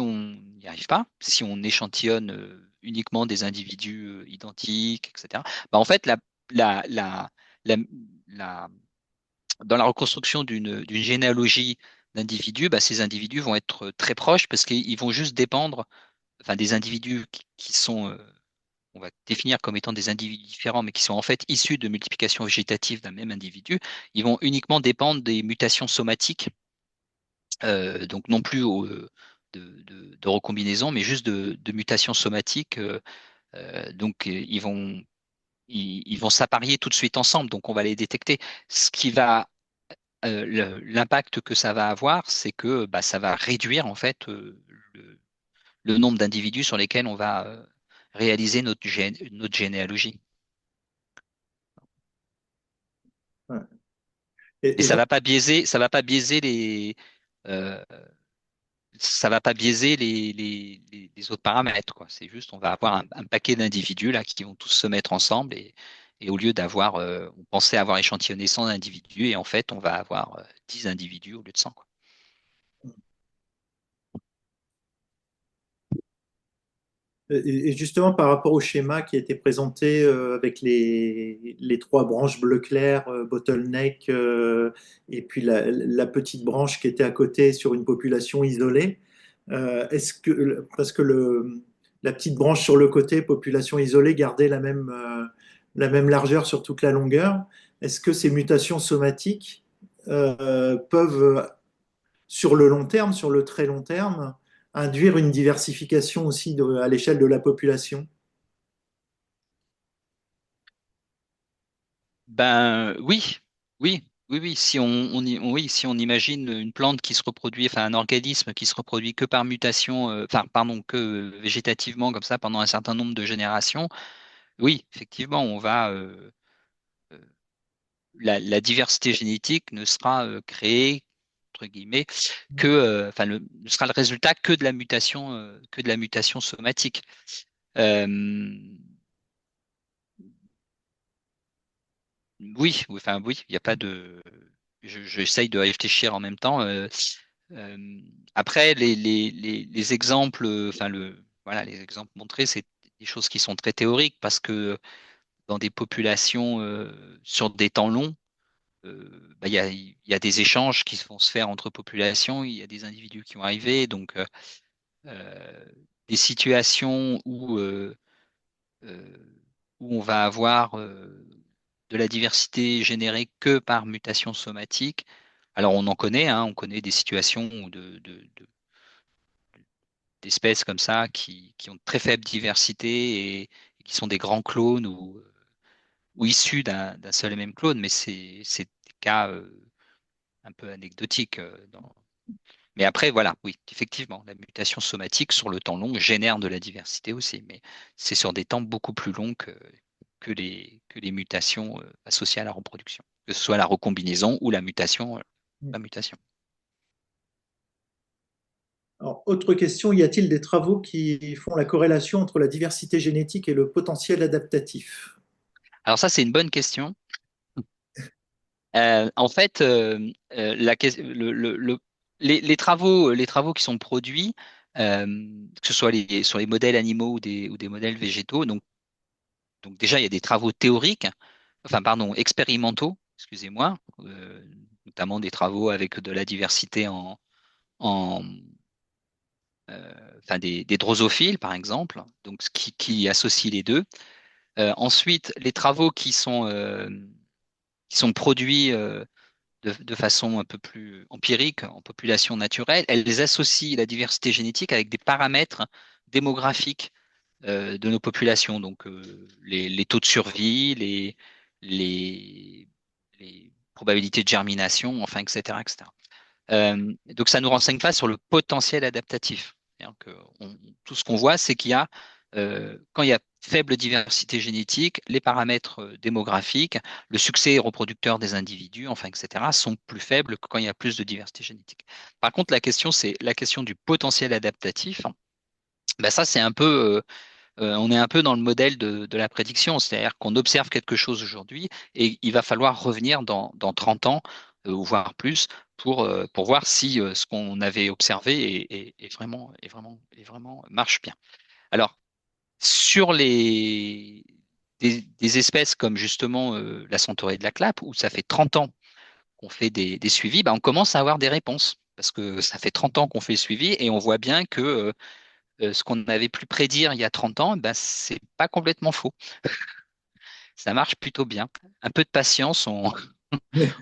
[SPEAKER 1] on n'y arrive pas, si on échantillonne uniquement des individus identiques, etc., bah en fait, la, la, la- la- dans la reconstruction d'une généalogie d'individus, bah, ces individus vont être très proches parce qu'ils vont juste dépendre, enfin, des individus qui sont, on va définir comme étant des individus différents, mais qui sont en fait issus de multiplication végétative d'un même individu, ils vont uniquement dépendre des mutations somatiques donc non plus de recombinaison, mais juste de mutations somatiques. Donc ils vont s'apparier tout de suite ensemble, donc on va les détecter. Ce qui va L'impact que ça va avoir, c'est que bah, ça va réduire en fait le, le nombre d'individus sur lesquels on va réaliser notre généalogie.
[SPEAKER 2] Ouais.
[SPEAKER 1] Et
[SPEAKER 2] Et donc,
[SPEAKER 1] ça va pas biaiser euh, ça va pas biaiser les autres paramètres, quoi. C'est juste, on va avoir un paquet d'individus là qui vont tous se mettre ensemble et au lieu d'avoir, on pensait avoir échantillonné 100 individus et en fait, on va avoir 10 individus au lieu de 100, quoi.
[SPEAKER 2] et justement, par rapport au schéma qui a été présenté avec les trois branches bleu clair, bottleneck, et puis la petite branche qui était à côté sur une population isolée, parce que la petite branche sur le côté, population isolée, gardait la même largeur sur toute la longueur, est-ce que ces mutations somatiques peuvent sur le long terme, sur le très long terme, induire une diversification aussi à l'échelle de la population.
[SPEAKER 1] Ben oui. Oui, si on imagine une plante qui se reproduit, enfin un organisme qui se reproduit que par mutation, enfin pardon, que végétativement comme ça pendant un certain nombre de générations, oui, effectivement, la diversité génétique ne sera créée entre guillemets enfin ne sera le résultat que de la mutation somatique. Euh, oui, il n'y a pas de. J'essaye de réfléchir en même temps. Euh, Après, les exemples, voilà, les exemples montrés, c'est des choses qui sont très théoriques parce que dans des populations sur des temps longs, bah, il y a des échanges qui vont se faire entre populations, il y a des individus qui vont arriver, donc euh, des situations euh, où on va avoir de la diversité générée que par mutation somatique. Alors on en connaît, hein, on connaît des situations d'espèces comme ça qui ont très faible diversité et qui sont des grands clones ou issus d'un seul et même clone, mais c'est des cas un peu anecdotiques. Mais après, voilà, oui, effectivement, la mutation somatique sur le temps long génère de la diversité aussi, mais c'est sur des temps beaucoup plus longs que les mutations associées à la reproduction, que ce soit la recombinaison ou la mutation.
[SPEAKER 2] Alors, autre question, y a-t-il des travaux qui font la corrélation entre la diversité génétique et le potentiel adaptatif?
[SPEAKER 1] Alors ça, c'est une bonne question. En fait, la, ques- le- les travaux qui sont produits, euh, que ce soit sur les modèles animaux ou des modèles végétaux, donc déjà, il y a des travaux théoriques, enfin, pardon, expérimentaux, excusez-moi, notamment des travaux avec de la diversité en enfin, des drosophiles, par exemple, donc qui associe les deux. Ensuite, les travaux qui sont produits de façon un peu plus empirique en population naturelle, elles associent la diversité génétique avec des paramètres démographiques de nos populations, donc les taux de survie, les, les probabilités de germination, enfin, etc., etc. Donc ça ne nous renseigne pas sur le potentiel adaptatif. C'est-à-dire que tout ce qu'on voit, c'est qu'il y a, quand il y a faible diversité génétique, les paramètres démographiques, le succès reproducteur des individus, enfin, etc., sont plus faibles que quand il y a plus de diversité génétique. Par contre, la question, c'est la question du potentiel adaptatif. Ben ça, c'est un peu, on est un peu dans le modèle de la prédiction, c'est-à-dire qu'on observe quelque chose aujourd'hui et il va falloir revenir dans 30 ans, ou voire plus, pour voir si ce qu'on avait observé est vraiment marche bien. Alors, sur des espèces comme justement la centaurée de la Clappe, où ça fait 30 ans qu'on fait des suivis, bah, on commence à avoir des réponses. Parce que ça fait 30 ans qu'on fait le suivi et on voit bien que ce qu'on avait pu prédire il y a 30 ans, ben, c'est pas complètement faux. Ça marche plutôt bien. Un peu de patience,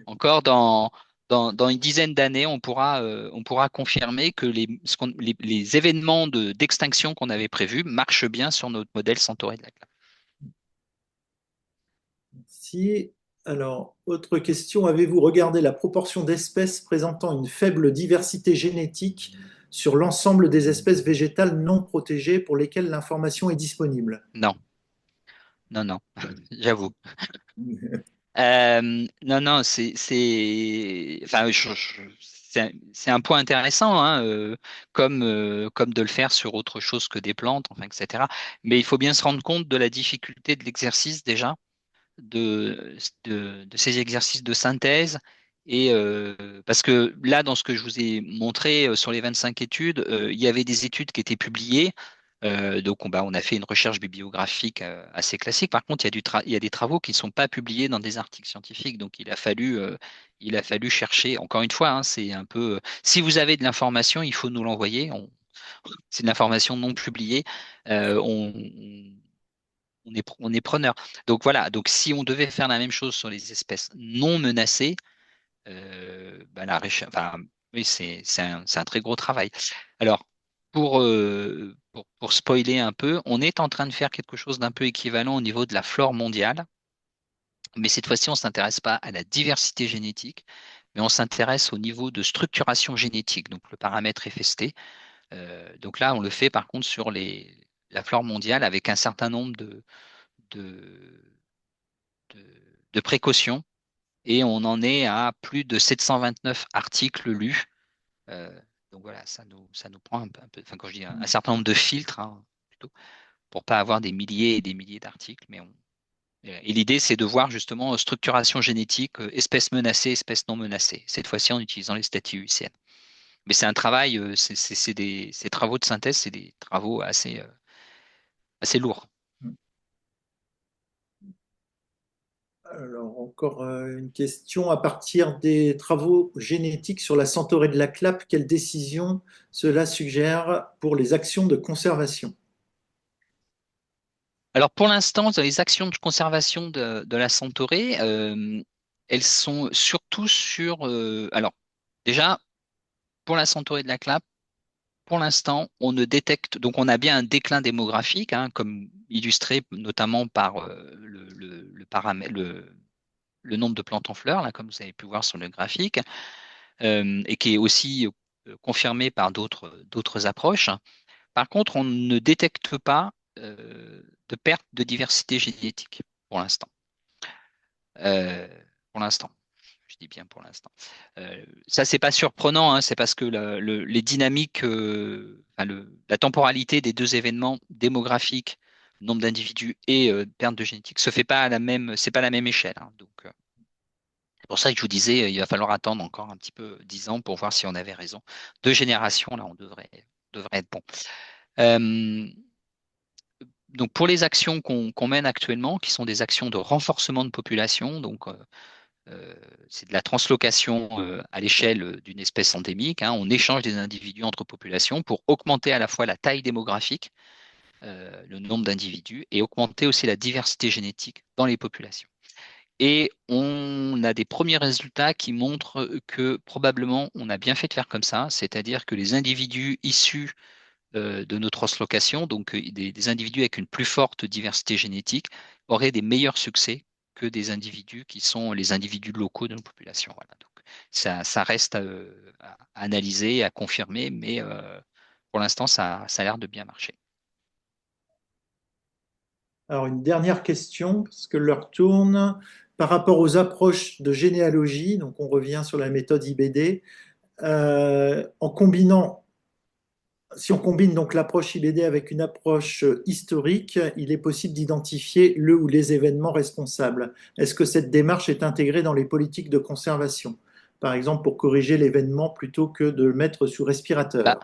[SPEAKER 1] encore dans. dans une dizaine d'années, on pourra confirmer que les événements d'extinction qu'on avait prévus marchent bien sur notre modèle Centauré de la classe.
[SPEAKER 2] Si, alors, autre question, avez-vous regardé la proportion d'espèces présentant une faible diversité génétique sur l'ensemble des espèces végétales non protégées pour lesquelles l'information est disponible?
[SPEAKER 1] Non, non, non, j'avoue. Non, non, enfin, c'est un point intéressant, hein, comme de le faire sur autre chose que des plantes, enfin, etc. Mais il faut bien se rendre compte de la difficulté de l'exercice déjà, de ces exercices de synthèse. Et parce que là, dans ce que je vous ai montré sur les 25 études, il y avait des études qui étaient publiées. Donc, on a fait une recherche bibliographique assez classique. Par contre, il y a des travaux qui ne sont pas publiés dans des articles scientifiques. Donc, il a fallu chercher. Encore une fois, hein, c'est un peu. Si vous avez de l'information, il faut nous l'envoyer. C'est de l'information non publiée. On est preneur. Donc voilà, donc si on devait faire la même chose sur les espèces non menacées, bah, enfin, oui, c'est un très gros travail. Alors, pour spoiler un peu, on est en train de faire quelque chose d'un peu équivalent au niveau de la flore mondiale, mais cette fois-ci, on ne s'intéresse pas à la diversité génétique, mais on s'intéresse au niveau de structuration génétique, donc le paramètre FST. Donc là, on le fait par contre sur la flore mondiale avec un certain nombre de, de, de précautions et on en est à plus de 729 articles lus. Euh, donc voilà, ça nous prend un peu, enfin quand je dis un certain nombre de filtres, hein, plutôt, pour pas avoir des milliers et des milliers d'articles, et l'idée, c'est de voir justement structuration génétique, espèces menacées, espèces non menacées, cette fois-ci en utilisant les statuts UICN. Mais c'est un travail, ces travaux de synthèse, c'est des travaux assez lourds.
[SPEAKER 2] Alors, encore une question. À partir des travaux génétiques sur la centaurée de la Clappe, quelle décision cela suggère pour les actions de conservation?
[SPEAKER 1] Alors pour l'instant, dans les actions de conservation de la Centaurée, elles sont surtout sur... alors déjà, pour la Centaurée de la Clappe, pour l'instant, on ne détecte... Donc on a bien un déclin démographique, hein, comme illustré notamment par le nombre de plantes en fleurs, là, comme vous avez pu voir sur le graphique, et qui est aussi confirmé par d'autres approches. Par contre, on ne détecte pas de perte de diversité génétique pour l'instant. Euh, pour l'instant, je dis bien pour l'instant. Ça, c'est pas surprenant, hein, c'est parce que les dynamiques, enfin, la temporalité des deux événements démographiques, nombre d'individus et perte de génétique, se fait pas à la même, c'est pas la même échelle, hein. Donc, c'est pour ça que je vous disais, il va falloir attendre encore un petit peu 10 ans pour voir si on avait raison. 2 générations, là, on devrait être bon. Euh, donc pour les actions qu'on mène actuellement, qui sont des actions de renforcement de population, donc euh, c'est de la translocation à l'échelle d'une espèce endémique, hein, on échange des individus entre populations pour augmenter à la fois la taille démographique, le nombre d'individus, et augmenter aussi la diversité génétique dans les populations. Et on a des premiers résultats qui montrent que probablement on a bien fait de faire comme ça, c'est-à-dire que les individus issus de nos translocations, donc des individus avec une plus forte diversité génétique, auraient des meilleurs succès que des individus qui sont les individus locaux de nos populations. Voilà. Donc, ça reste à analyser, à confirmer, mais pour l'instant, ça a l'air de bien marcher.
[SPEAKER 2] Alors, une dernière question, parce que l'heure tourne. Par rapport aux approches de généalogie, donc on revient sur la méthode IBD, en combinant, si on combine donc l'approche IBD avec une approche historique, il est possible d'identifier le ou les événements responsables. Est-ce que cette démarche est intégrée dans les politiques de conservation? Par exemple, pour corriger l'événement plutôt que de le mettre sous
[SPEAKER 1] Bah,
[SPEAKER 2] respirateur.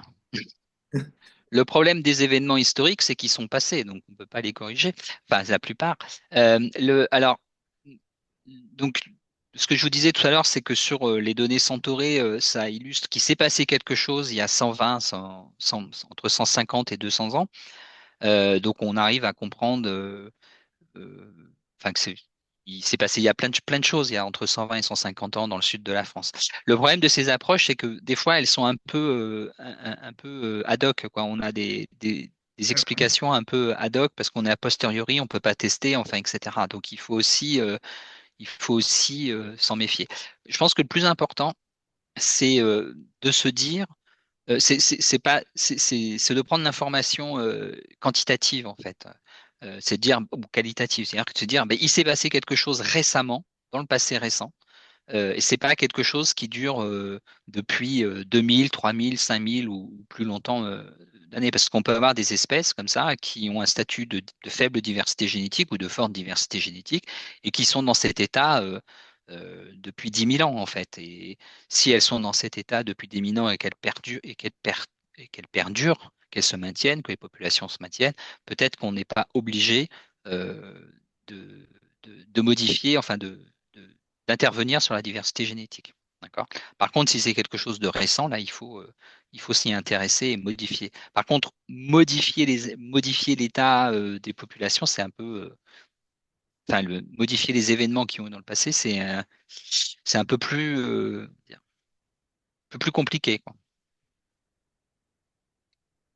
[SPEAKER 1] le problème des événements historiques, c'est qu'ils sont passés, donc on ne peut pas les corriger, enfin la plupart. Alors, donc, ce que je vous disais tout à l'heure, c'est que sur les données Centauré, ça illustre qu'il s'est passé quelque chose il y a 120, entre 150 et 200 ans. Donc, on arrive à comprendre, enfin, que Il s'est passé, il y a plein de choses, il y a entre 120 et 150 ans dans le sud de la France. Le problème de ces approches, c'est que des fois, elles sont un peu ad hoc, quoi. On a des explications un peu ad hoc parce qu'on est a posteriori, on peut pas tester, enfin, etc. Donc, il faut aussi s'en méfier. Je pense que le plus important, c'est de se dire, c'est pas, c'est de prendre l'information quantitative en fait. C'est de dire ou qualitative, c'est-à-dire que de se dire, ben, il s'est passé quelque chose récemment, dans le passé récent, et c'est pas quelque chose qui dure depuis 2000, 3000, 5000 ou plus longtemps d'années, parce qu'on peut avoir des espèces comme ça qui ont un statut de faible diversité génétique ou de forte diversité génétique et qui sont dans cet état depuis 10 000 ans en fait. Et si elles sont dans cet état depuis 10 000 ans et qu'elles perdurent, qu'elles se maintiennent, que les populations se maintiennent, peut-être qu'on n'est pas obligé euh, de, de modifier, enfin d'intervenir sur la diversité génétique. D'accord? Par contre, si c'est quelque chose de récent, là, il faut s'y intéresser et modifier. Par contre, modifier l'état des populations, c'est un peu, enfin, modifier les événements qui ont eu dans le passé, c'est un peu plus, un peu plus compliqué, quoi.